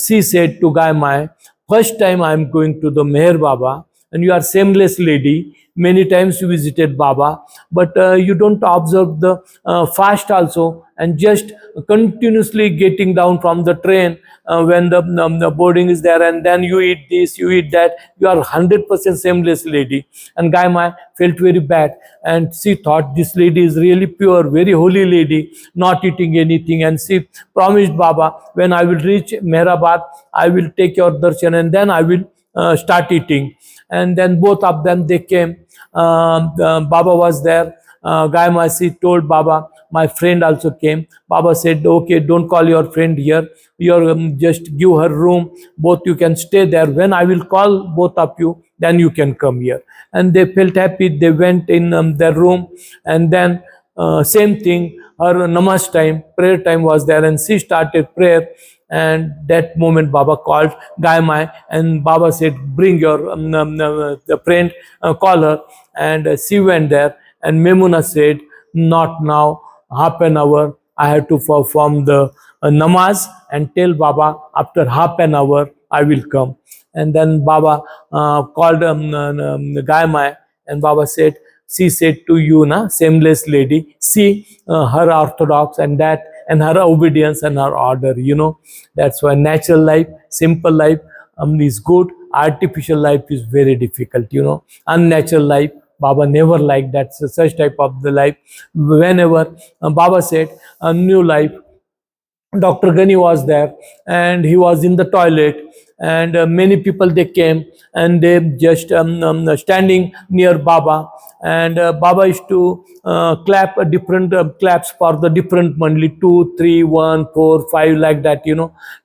she said to Gaimai, "First time I am going to the Meher Baba, and you are shameless lady. Many times you visited Baba, but you don't observe the fast also, and just continuously getting down from the train when the boarding is there, and then you eat this, you eat that. You are 100% shameless lady." And Gaima felt very bad, and she thought this lady is really pure, very holy lady, not eating anything. And she promised Baba, "When I will reach Meherabad, I will take your darshan, and then I will start eating." And then both of them, they came. Baba was there. Gai Masi told Baba, "My friend also came." Baba said, "Okay, don't call your friend here. Just give her room. Both you can stay there. When I will call both of you, then you can come here." And they felt happy. They went in their room, and then same thing. Her namaz time, prayer time was there, and she started prayer. And that moment, Baba called Gaimai, and Baba said, "Bring your the friend, call her." And she went there, and Memuna said, "Not now, half an hour. I have to perform the namaz, and tell Baba after half an hour I will come." And then Baba called Gaimai, and Baba said, "She said to you, na, shameless lady, see her orthodox and that, and her obedience and her order, That's why natural life, simple life is good. Artificial life is very difficult, Unnatural life, Baba never liked that, such type of the life. Whenever Baba said a new life, Dr. Ghani was there, and he was in the toilet, and many people, they came, and they just standing near Baba, and Baba used to clap different claps for the different Mandali, 2, 3, 1, 4, 5, like that,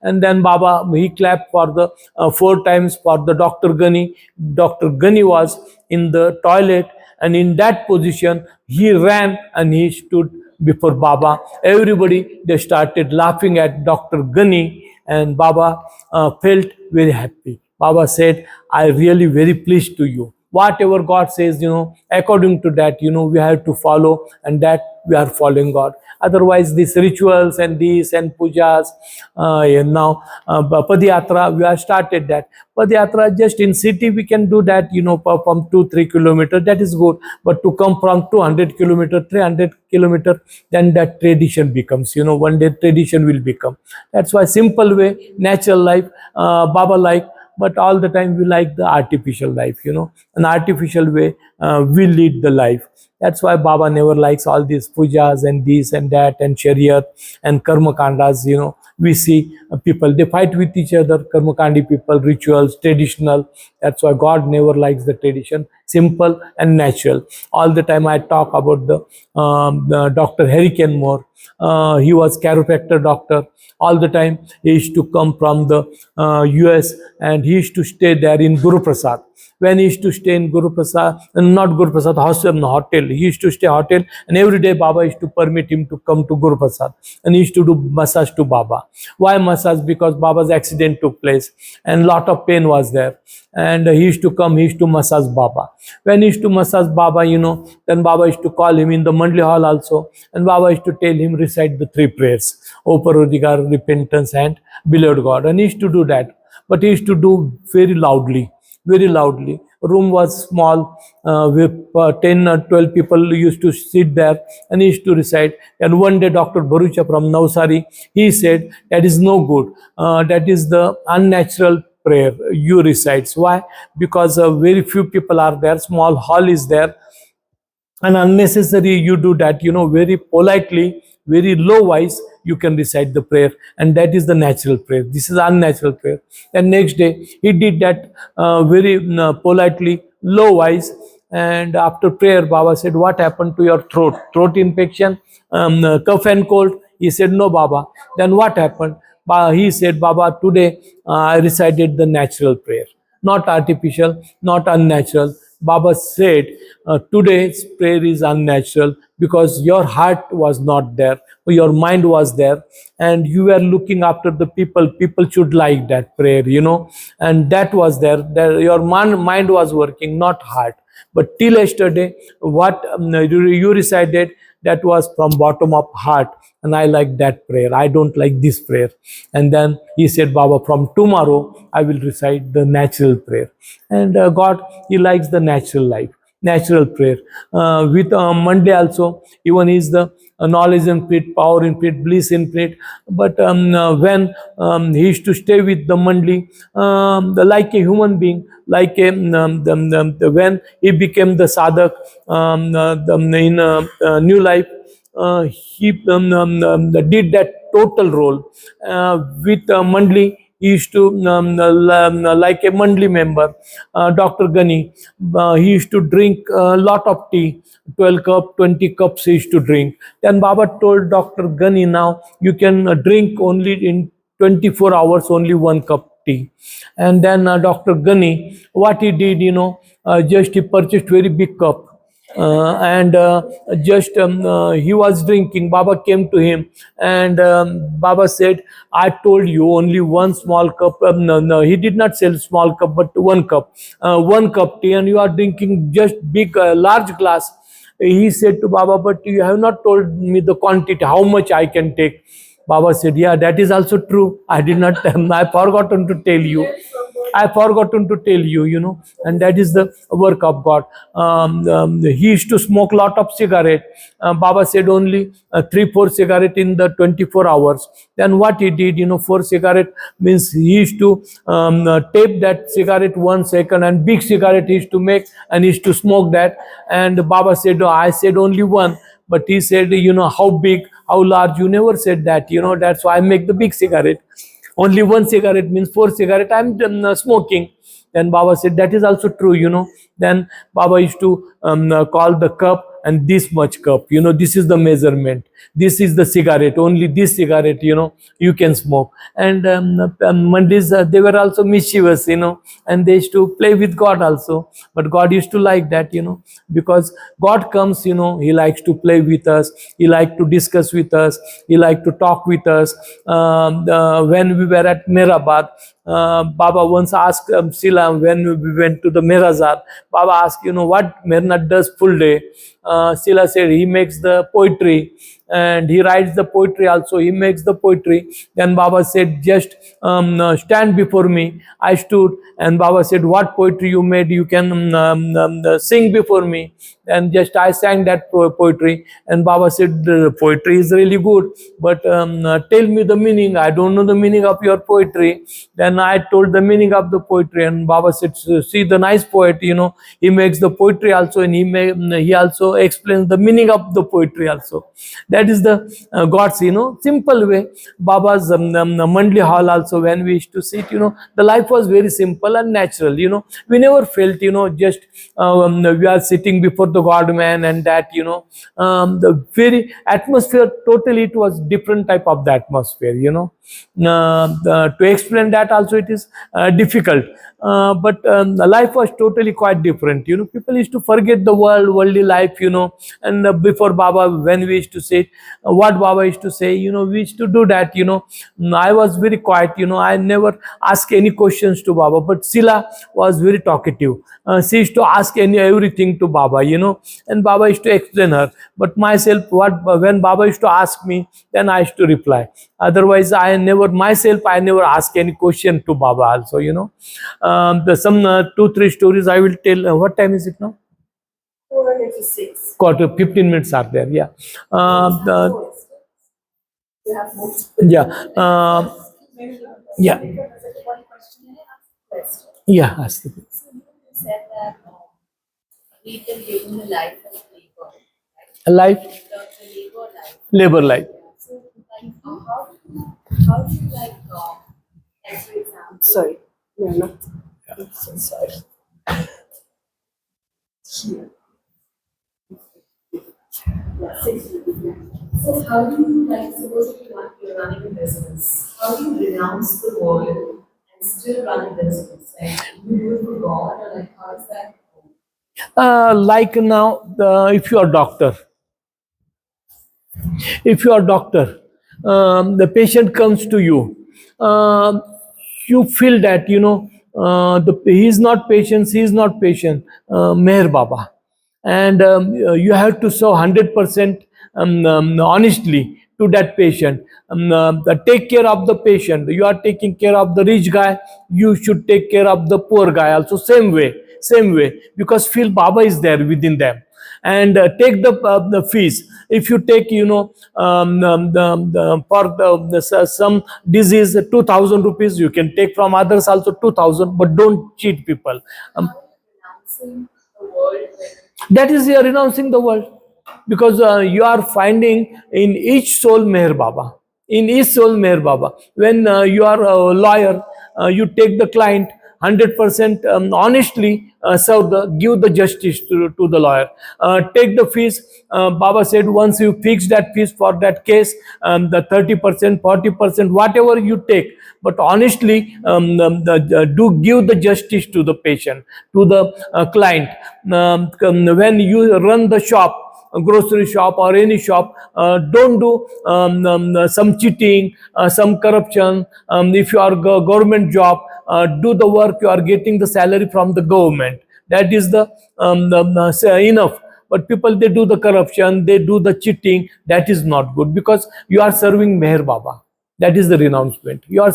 and then Baba, he clapped for the 4 times for the Dr. Ghani. Dr. Ghani was in the toilet, and in that position he ran, and he stood before Baba. Everybody, they started laughing at Dr. Ghani, and Baba felt very happy. Baba said, I really very pleased to you. Whatever God says, according to that, we have to follow, and that we are following God. Otherwise, these rituals and these and pujas, and now Padayatra, we have started that. Padayatra, just in city, we can do that, from 2-3 kilometers, that is good. But to come from 200 kilometers, 300 kilometers, then that tradition becomes, one day tradition will become. That's why simple way, natural life, Baba like, but all the time we like the artificial life, an artificial way we lead the life. That's why Baba never likes all these pujas and this and that and chariot and karma kandas. We see people, they fight with each other, karma kandi people, rituals, traditional. That's why God never likes the tradition, simple and natural. All the time I talk about the Dr. Harry Kenmore. He was chiropractor doctor. All the time he used to come from the US, and he used to stay there in Guru Prasad. When he used to stay in Guru Prasad, not Guru Prasad, hotel, he used to stay hotel, and every day Baba used to permit him to come to Guru Prasad, and he used to do massage to Baba. Why massage? Because Baba's accident took place and lot of pain was there, and he used to come, he used to massage Baba. When he used to massage Baba, then Baba used to call him in the Mandali hall also, and Baba used to tell him recite the three prayers: O Parodigar, repentance, and beloved God. And he used to do that, but he used to do very loudly, very loudly. Room was small, with 10 or 12 people used to sit there, and he used to recite. And one day Dr. Bharucha from Navsari, he said, that is no good, that is the unnatural prayer you recite. Why? Because very few people are there, small hall is there, and unnecessary you do that, very politely, very low voice you can recite the prayer, and that is the natural prayer. This is unnatural prayer. And next day he did that, very politely, low voice. And after prayer, Baba said, what happened to your throat infection, cough and cold? He said, no, Baba. Then what happened? He said, Baba, today I recited the natural prayer, not artificial, not unnatural. Baba said, today's prayer is unnatural because your heart was not there, your mind was there, and you were looking after the people. People should like that prayer, and that was there. Your mind was working, not heart. But till yesterday, what you recited, that was from bottom of heart, and I like that prayer. I don't like this prayer. And then he said, Baba, from tomorrow I will recite the natural prayer. And God, he likes the natural life, natural prayer. With Monday also, even is the knowledge infinite, power infinite, bliss infinite. But when he used to stay with the Mandali, like a human being, like a, when he became the sadhak, in new life, he did that total role. With Mandali, he used to, like a Mandali member, Dr. Ghani, he used to drink a lot of tea, 12 cup, 20 cups he used to drink. Then Baba told Dr. Ghani, now you can drink only in 24 hours, only 1 cup tea. And then Dr. Ghani, what he did, just he purchased very big cup, and just he was drinking. Baba came to him, and Baba said, I told you only one small cup. No, no, he did not say small cup, but 1 cup, 1 cup tea, and you are drinking just big, large glass. He said to Baba, but you have not told me the quantity, how much I can take. Baba said, yeah, that is also true. I did not, I forgotten to tell you. I forgotten to tell you, and that is the work of God. He used to smoke lot of cigarette. Baba said only 3-4 cigarette in the 24 hours. Then what he did, 4 cigarette means he used to tape that cigarette 1 second, and big cigarette he used to make, and he used to smoke that. And Baba said, oh, I said only one. But he said, how big, how large, you never said that, that's why I make the big cigarette. Only 1 cigarette means 4 cigarette I'm smoking. Then Baba said, that is also true. Then Baba used to call the cup, and this much cup, this is the measurement. This is the cigarette, only this cigarette, you can smoke. And Mandis, they were also mischievous, and they used to play with God also. But God used to like that, because God comes, he likes to play with us, he likes to discuss with us, he likes to talk with us. When we were at Meherabad, Baba once asked Sila, when we went to the Mehrazad, Baba asked, what Mehernath does full day. Sila said he makes the poetry and he writes the poetry also. He makes the poetry. Then Baba said, just stand before me. I stood and Baba said, what poetry you made? You can sing before me. And just I sang that poetry. And Baba said, the poetry is really good, but tell me the meaning. I don't know the meaning of your poetry. Then I told the meaning of the poetry, and Baba said, see the nice poet, he makes the poetry also, and he also explains the meaning of the poetry also. That is the God's, simple way. Baba's Mandali hall also, when we used to sit, the life was very simple and natural, we never felt, just we are sitting before the God man, and that, the very atmosphere, totally it was different type of the atmosphere, to explain that also it is difficult. But the life was totally quite different. People used to forget the worldly life, and before Baba, when we used to sit, what Baba used to say, we used to do that, I was very quiet, I never asked any questions to Baba, but Sila was very talkative. She used to ask everything to Baba, and Baba used to explain her. But myself, when Baba used to ask me, then I used to reply. Otherwise, I never ask any question to Baba also, some 2-3 stories I will tell. What time is it now? 4:56. Quarter 15 minutes are there. Yeah. Yeah. Yeah. Yeah. Ask the You said that people living the life of labor, right? life, The labor life. labor life. So, like, how do you like, for example? Sorry, no, not. I'm so sorry. Here. Yeah, 6 years. So, how do you like? Suppose if you're running a business, how do you renounce the world and still run a business? Like, you do it for God, or like, how does that go? Like now, if you are doctor, the patient comes to you, you feel that, he is not patient, Meher Baba, and you have to show 100% honestly to that patient. Take care of the patient. You are taking care of the rich guy, you should take care of the poor guy also, same way, because feel Baba is there within them. And take the fees. If you take, for some disease 2,000 rupees, you can take from others also 2,000, but don't cheat people. Renouncing the world. That is, you are renouncing the world, because you are finding in each soul Meher Baba. In each soul Meher Baba. When you are a lawyer, you take the client 100% honestly, give the justice to the lawyer. Take the fees. Baba said, once you fix that fees for that case, the 30%, 40%, whatever you take, but honestly, do give the justice to the patient, to the client. When you run the shop, a grocery shop or any shop, don't do some cheating, some corruption. If you are government job, do the work, you are getting the salary from the government. That is enough. But people, they do the corruption, they do the cheating. That is not good, because you are serving Meher Baba. That is the renouncement. You are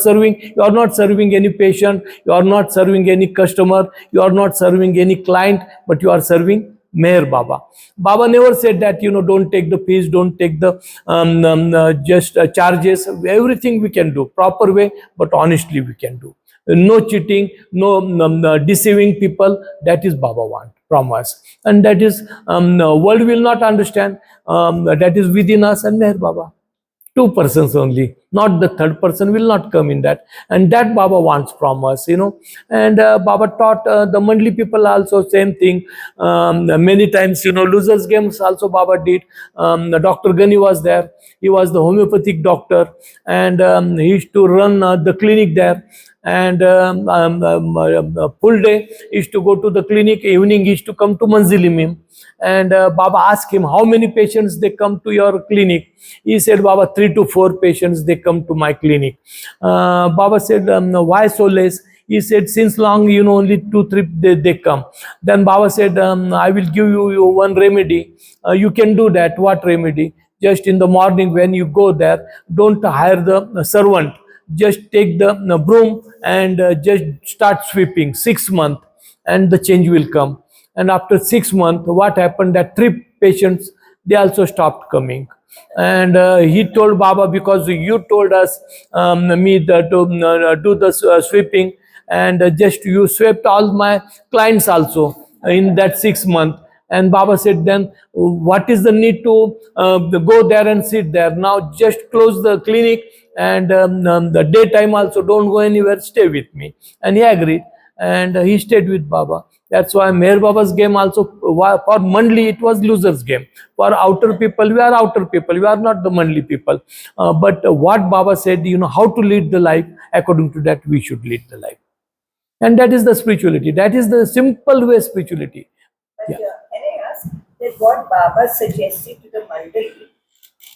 not serving any patient, you are not serving any customer, you are not serving any client, but you are serving Meher Baba. Baba never said that, don't take the fees, don't take the just charges. Everything we can do proper way, but honestly we can do. No cheating, no deceiving people. That is Baba want from us, and that is, world will not understand. That is within us and Meher Baba two persons only, not the third person will not come in that. And that Baba wants from us, and Baba taught the Mandali people also same thing. Many times, losers games also Baba did. Dr. Gani was there. He was the homeopathic doctor, and he used to run the clinic there. And full day he used to go to the clinic, evening he used to come to Manzilimim. And Baba asked him, how many patients they come to your clinic? He said, Baba, 3 to 4 patients they come to my clinic. Baba said, why so less? He said, since long, only 2, 3 they come. Then Baba said, I will give you one remedy. You can do that. What remedy? Just in the morning when you go there, don't hire the servant. Just take the broom and just start sweeping 6 months, and the change will come. And after 6 months, what happened? That 3 patients, they also stopped coming. And he told Baba, because you told us me to do the sweeping, and just you swept all my clients also in that 6 months. And Baba said, then what is the need to go there and sit there? Now just close the clinic, and the daytime also don't go anywhere, stay with me. And he agreed, and he stayed with Baba. That's why Meher Baba's game also, for Mandali, it was loser's game. For outer people, we are outer people. We are not the Mandali people. But what Baba said, how to lead the life, according to that, we should lead the life. And that is the spirituality. That is the simple way spirituality. But can I ask that what Baba suggested to the Mandali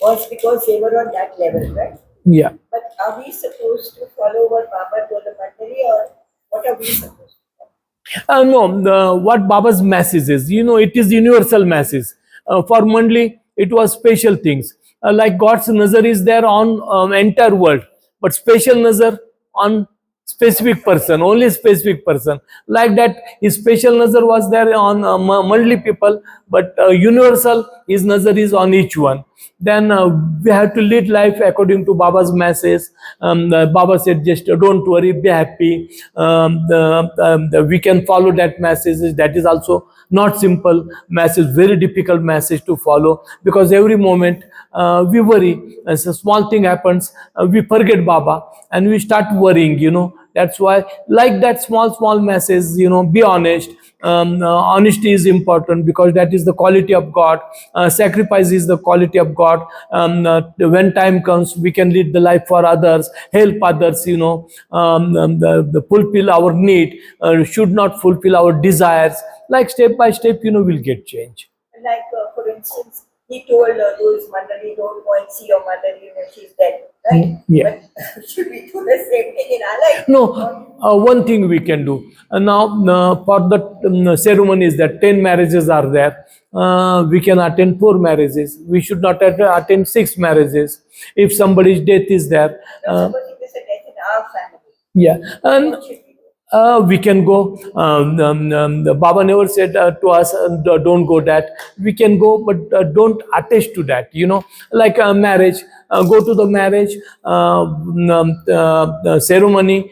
was because they were on that level, right? Yeah. But are we supposed to follow what Baba told the Mandali, or what are we supposed to follow? No, what Baba's message is, it is universal message. For Mandali, it was special things. Like God's nazar is there on entire world, but special nazar on specific person, only specific person. Like that, his special nazar was there on Mandali people, but universal, his nazar is on each one. Then we have to lead life according to Baba's message. Baba said, just don't worry, be happy. We can follow that message. That is also not simple message, very difficult message to follow, because every moment we worry. As a small thing happens, we forget Baba and we start worrying. That's why, like that small message, be honest. Honesty is important, because that is the quality of God. Sacrifice is the quality of God. When time comes, we can lead the life for others, help others, the fulfill our need, should not fulfill our desires. Like step by step, we'll get change. Like, for instance, he told those Mandali, don't go and see your mother even if she's dead, right? Yeah. But should we do the same thing in our life? No, one thing we can do. Now, for the ceremonies, that 10 marriages are there, we can attend 4 marriages. We should not attend 6 marriages. If somebody's death is there, Supposing there's a death in our family, yeah. And what should we do? we can go. The Baba never said to us, don't go that. We can go, but don't attach to that. Like marriage. Go to the marriage ceremony,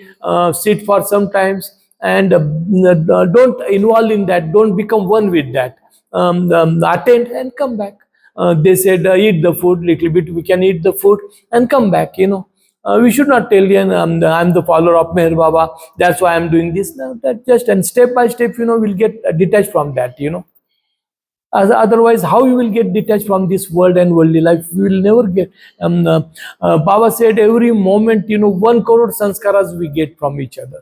sit for some times, and don't involve in that. Don't become one with that. Attend and come back. They said, eat the food little bit. We can eat the food and come back. We should not tell you, I'm the follower of Meher Baba, that's why I'm doing this. No, that just, and step by step, we'll get detached from that. Otherwise, how you will get detached from this world and worldly life? We will never get. Baba said, every moment, 1 crore sanskaras we get from each other.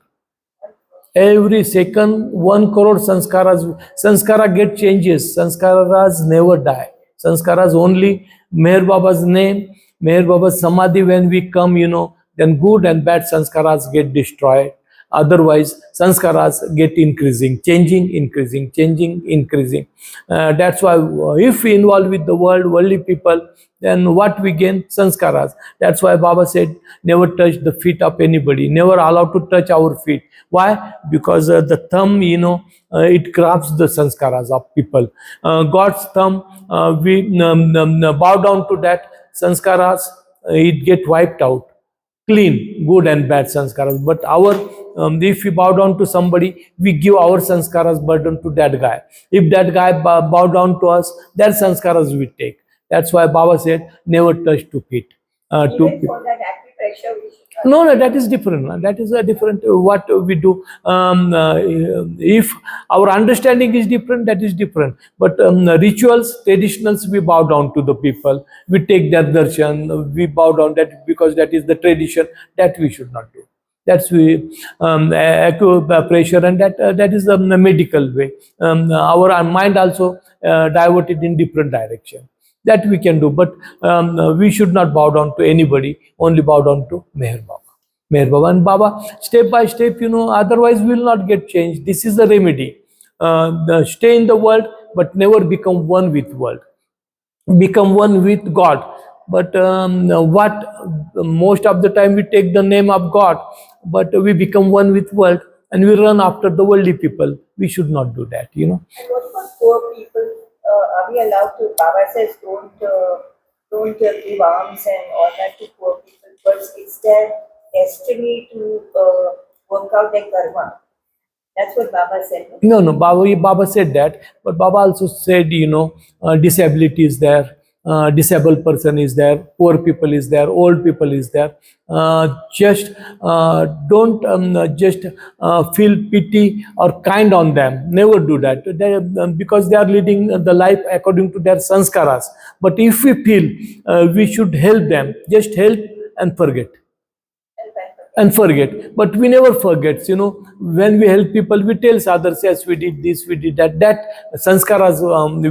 Every second, 1 crore sanskaras. Sanskara get changes. Sanskaras never die. Sanskaras only, Meher Baba's name, Meher Baba's samadhi, when we come, then good and bad sanskaras get destroyed. Otherwise, sanskaras get increasing, changing, increasing, changing, increasing. That's why if we involve with the world, worldly people, then what we gain? Sanskaras. That's why Baba said, never touch the feet of anybody, never allowed to touch our feet. Why? Because the thumb, it grabs the sanskaras of people. God's thumb, we bow down to that, sanskaras, it get wiped out. Clean, good and bad sanskaras. But if we bow down to somebody, we give our sanskaras burden to that guy. If that guy bow down to us, that sanskaras we take. That's why Baba said, never touch to feet. to Even for that acupressure, we should not. no, that is different. That is a different what we do. If our understanding is different, that is different. But rituals, traditionals, we bow down to the people. We take their darshan. We bow down that because that is the tradition that we should not do. That's we acupressure, and that is the medical way. Our mind also diverted in different direction. That we can do, but we should not bow down to anybody. Only bow down to Meher Baba. Meher Baba and Baba, step by step, otherwise we will not get change. This is the remedy. Stay in the world, but never become one with world. Become one with God. But what most of the time we take the name of God, but we become one with world and we run after the worldly people. We should not do that. And what about poor people? Are we allowed to? Baba says don't give alms and all that to poor people, because it's their destiny to work out their karma. That's what Baba said. No? No, Baba said that, but Baba also said, disability is there, disabled person is there, poor people is there, old people is there. Just don't just feel pity or kind on them. Never do that. Because they are leading the life according to their sanskaras. But if we feel we should help them, just help and forget and forget. But we never forget. When we help people, we tell others, yes, we did this, we did that sanskaras,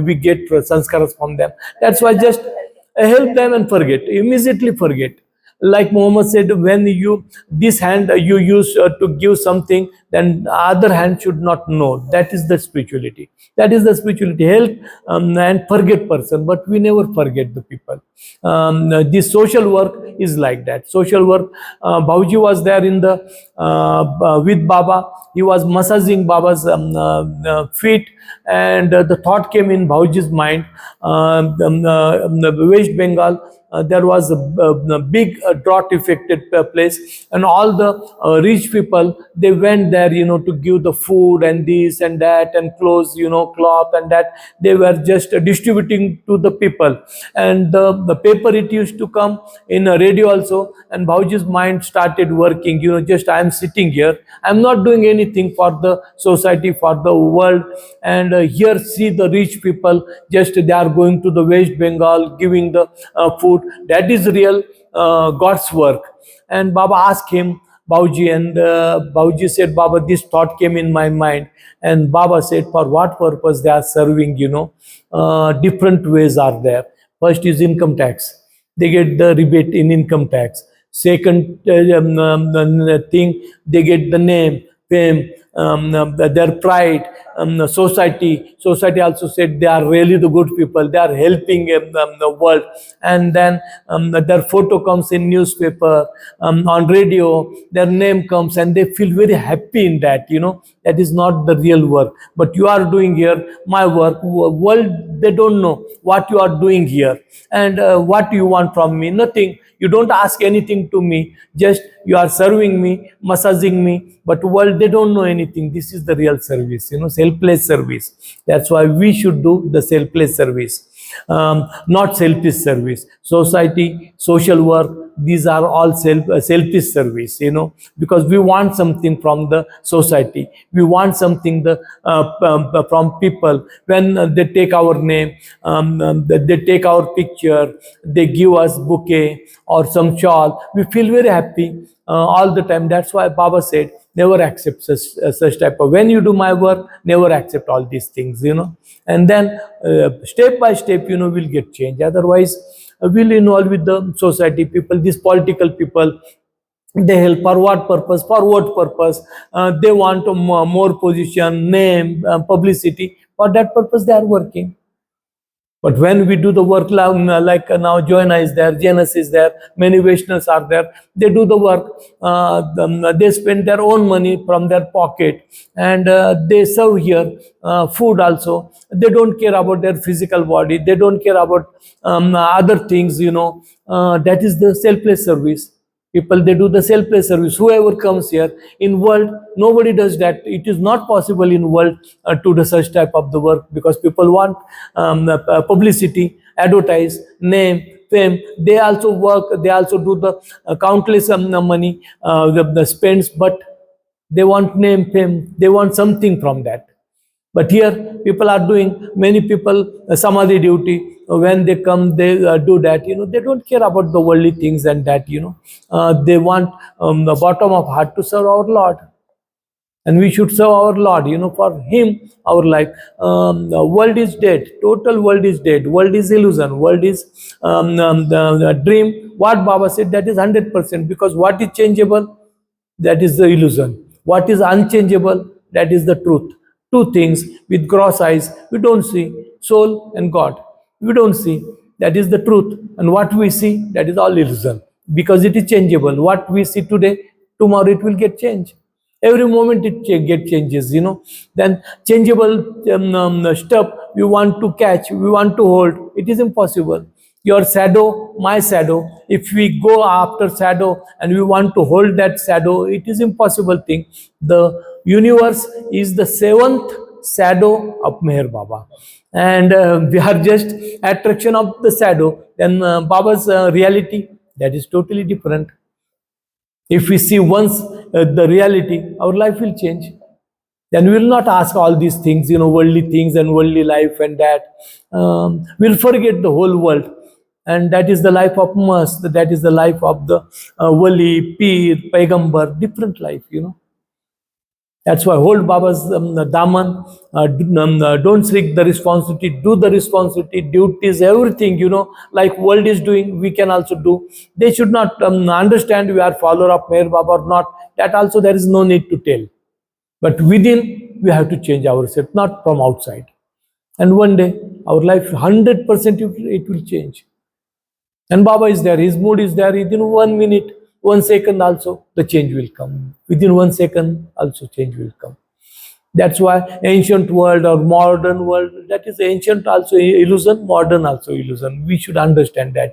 we get sanskaras from them. That's why just help them and forget, immediately forget. Like Muhammad said, when you this hand you use to give something, then other hand should not know. That is the spirituality. That is the spirituality. Help and forget person, but we never forget the people. This social work is like that. Social work. Bauji was there in the with Baba. He was massaging Baba's feet, and the thought came in Bauji's mind. The West Bengal, there was a big drought affected place, and all the rich people, they went there, to give the food and this and that and clothes, cloth and that. They were just distributing to the people, and the paper, it used to come in a radio also. And Bauji's mind started working. Just I am sitting here, I am not doing anything for the society, for the world, and here see the rich people, just they are going to the West Bengal giving the food. That is real God's work. And Baba asked him, Bauji, and Bauji said, Baba, this thought came in my mind. And Baba said, for what purpose they are serving, different ways are there. First is income tax. They get the rebate in income tax. Second thing, they get the name, fame, their pride, society also said they are really the good people, they are helping the world. And then their photo comes in newspaper, on radio, their name comes, and they feel very happy in that. That is not the real work, but you are doing here my work. World, they don't know what you are doing here, and what you want from me. Nothing. You don't ask anything to me, just you are serving me, massaging me. But world, they don't know anything. This is the real service, selfless service. That's why we should do the selfless service, not selfish service. Society, social work, these are all selfish service, because we want something from the society. We want something from people. When they take our name, they take our picture, they give us bouquet or some shawl, we feel very happy all the time. That's why Baba said, never accept such type of, when you do my work, never accept all these things, and then step by step, we'll get change. Otherwise, we'll involve with the society people, these political people. They help for what purpose? For what purpose? They want more position, name, publicity. For that purpose, they are working. But when we do the work, like now Joina is there, Janus is there, many Vaishnavas are there, they do the work, they spend their own money from their pocket, and they serve here, food also. They don't care about their physical body, they don't care about other things, that is the selfless service. People, they do the selfless service. Whoever comes here in world, nobody does that. It is not possible in world to do such type of the work, because people want publicity, advertise, name, fame. They also work, they also do the countless money, the spends, but they want name, fame, they want something from that. But here, people are doing, many people, samadhi duty, when they come, they do that, they don't care about the worldly things and that, they want the bottom of heart to serve our Lord. And we should serve our Lord, for Him, our life. The world is dead, total world is dead, world is illusion, world is the dream. What Baba said, that is 100%, because what is changeable, that is the illusion. What is unchangeable, that is the truth. Two things with gross eyes we don't see, soul and God. We don't see, that is the truth. And what we see, that is all illusion, because it is changeable. What we see today, tomorrow it will get changed. Every moment it get changes, then changeable stuff we want to catch, we want to hold, it is impossible. Your shadow, my shadow, if we go after shadow and we want to hold that shadow, it is impossible thing. The universe is the seventh shadow of Meher Baba, and we are just attraction of the shadow. Then Baba's reality, that is totally different. If we see once the reality, our life will change. Then we will not ask all these things, worldly things and worldly life and that. We'll forget the whole world. And that is the life of Mast, that is the life of the Wali, Peer, Paigambar, different life, That's why hold Baba's Daman, don't seek the responsibility, do the responsibility, duties, everything, like world is doing, we can also do. They should not understand we are follower of Meher Baba or not. That also there is no need to tell. But within, we have to change ourselves, not from outside. And one day, our life 100% it will change. And Baba is there, his mood is there. Within 1 minute, 1 second also, the change will come. Within 1 second, also change will come. That's why ancient world or modern world, that is ancient also illusion, modern also illusion. We should understand that,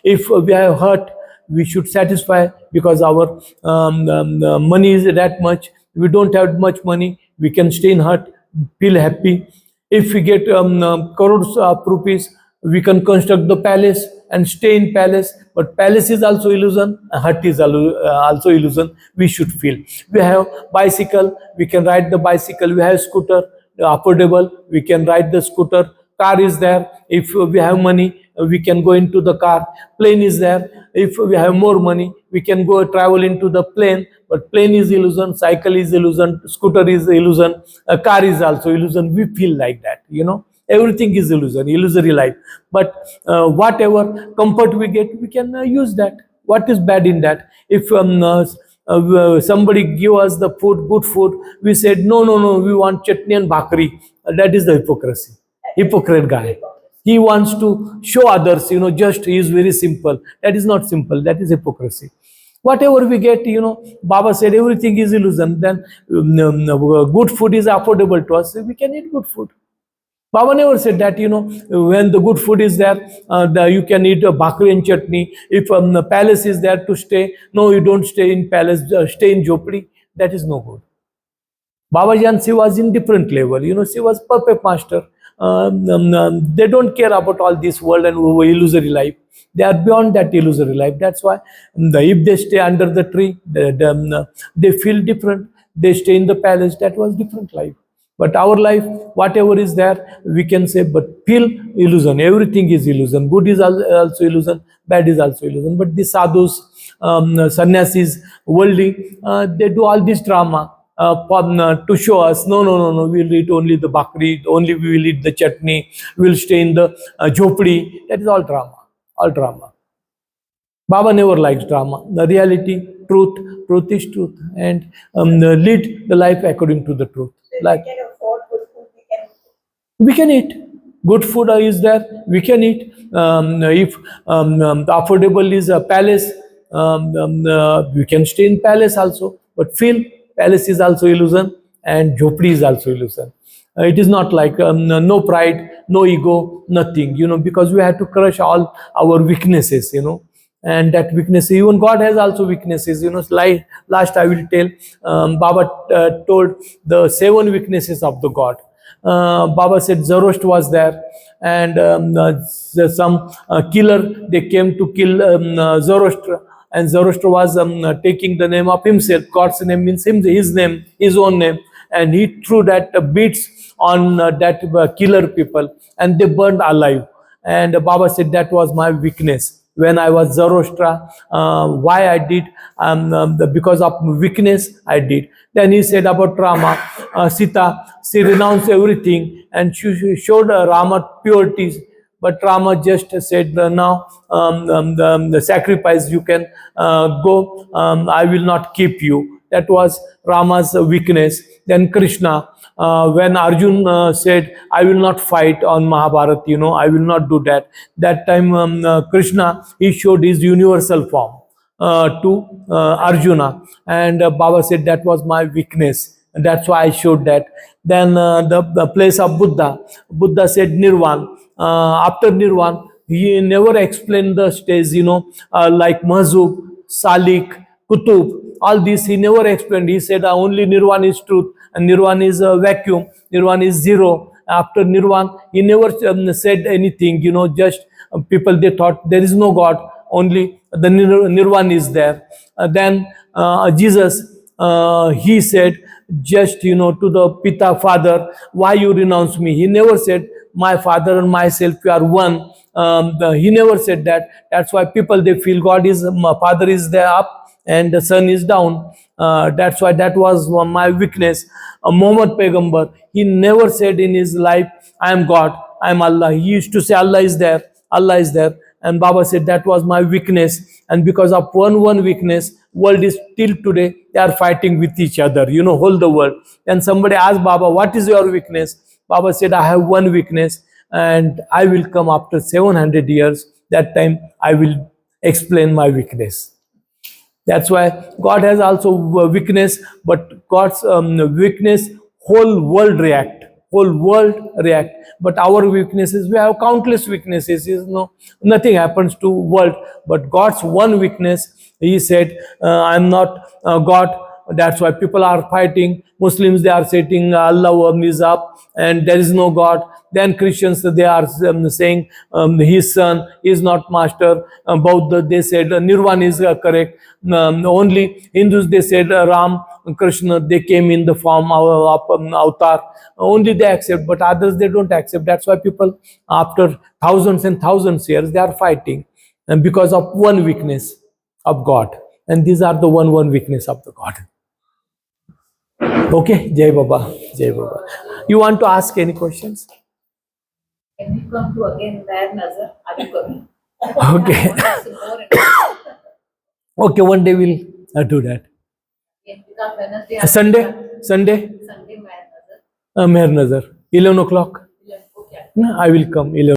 if we have hurt, we should satisfy, because our money is that much. We don't have much money, we can stay in hut, feel happy. If we get crores of rupees, we can construct the palace and stay in palace. But palace is also illusion, hut is also illusion. We should feel. We have bicycle, we can ride the bicycle. We have scooter, affordable, we can ride the scooter. Car is there. If we have money, we can go into the car. Plane is there. If we have more money, we can go travel into the plane. But plane is illusion, cycle is illusion, scooter is illusion, a car is also illusion. We feel like that, Everything is illusion, illusory life. But whatever comfort we get, we can use that. What is bad in that? If somebody give us the food, good food, we said, no, no, no, we want chutney and bhakri. That is the hypocrisy. Hypocrite guy. He wants to show others, just he is very simple. That is not simple, that is hypocrisy. Whatever we get, Baba said everything is illusion. Then good food is affordable to us, we can eat good food. Baba never said that, when the good food is there, you can eat a bhakri and chutney. If the palace is there to stay, no, you don't stay in palace, stay in jhopdi. That is no good. Baba Jan, she was in different level, she was perfect master. They don't care about all this world and illusory life. They are beyond that illusory life. That's why if they stay under the tree, they feel different. They stay in the palace, that was different life. But our life, whatever is there, we can say, but feel illusion. Everything is illusion. Good is also illusion, bad is also illusion. But the sadhus, sannyasis, worldly, they do all this drama to show us, no, no, no, no, we'll eat only the bhakri, only we will eat the chutney, we'll stay in the jhopdi. That is all drama, all drama. Baba never likes drama. The reality, truth is truth, and lead the life according to the truth. Like, we can afford good food, we can eat. Good food is there, we can eat. If the affordable is a palace, we can stay in palace also. But feel, palace is also illusion and jhopdi is also illusion. It is not like no pride, no ego, nothing, because we have to crush all our weaknesses, and that weakness, even God has also weaknesses, like last I will tell, Baba told the 7 weaknesses of the God. Baba said Zoroaster was there, and some killer, they came to kill Zoroaster, and Zoroaster was taking the name of himself. God's name means his name, his own name, and he threw that beats on that killer people, and they burned alive. And Baba said that was my weakness when I was Zoroaster. Why I did? Because of weakness I did. Then he said about Rama, Sita, she renounced everything and she showed Rama purity. But Rama just said, now the sacrifice you can go, I will not keep you. That was Rama's weakness. Then Krishna, when Arjun said, I will not fight on Mahabharata, I will not do that. That time Krishna, he showed his universal form to Arjuna. And Baba said that was my weakness. And that's why I showed that. Then the place of Buddha, Buddha said Nirvan. After Nirvan, he never explained the stage, like Mahzub, Salik, Kutub, all this he never explained. He said only Nirvan is truth and Nirvan is a vacuum, Nirvan is zero. After Nirvan, he never said anything, just people, they thought there is no God, only the Nirvan is there. Then Jesus, he said, just, to the Pita, Father, why you renounce me? He never said, my Father and myself, we are one. He never said that. That's why people, they feel God is, my Father is there up and the Son is down. That's why that was my weakness. Muhammad Paigambar, he never said in his life, I am God, I am Allah. He used to say, Allah is there, Allah is there. And Baba said that was my weakness. And because of one weakness, world is till today, they are fighting with each other, whole the world. And somebody asked Baba, what is your weakness? Baba said, I have one weakness and I will come after 700 years. That time I will explain my weakness. That's why God has also weakness, but God's weakness, whole world react. Whole world react. But our weaknesses, we have countless weaknesses. Nothing happens to world. But God's one weakness, He said, I'm not God. That's why people are fighting. Muslims, they are saying Allah is up and there is no God. Then Christians, they are saying his son is not master. Buddha, they said Nirvana is correct. Only Hindus, they said Ram, Krishna, they came in the form of avatar. Only they accept, but others, they don't accept. That's why people, after thousands and thousands years, they are fighting. And because of one weakness of God. And these are the one weakness of the God. Okay, Jai Baba, Jai Baba. You want to ask any questions? Can we come to again Mehernath? Are you coming? Okay. Okay, one day we'll do that. Because Wednesday, Sunday Sunday Mehernath. Mehernath, 11 o'clock. Okay. I will come 11.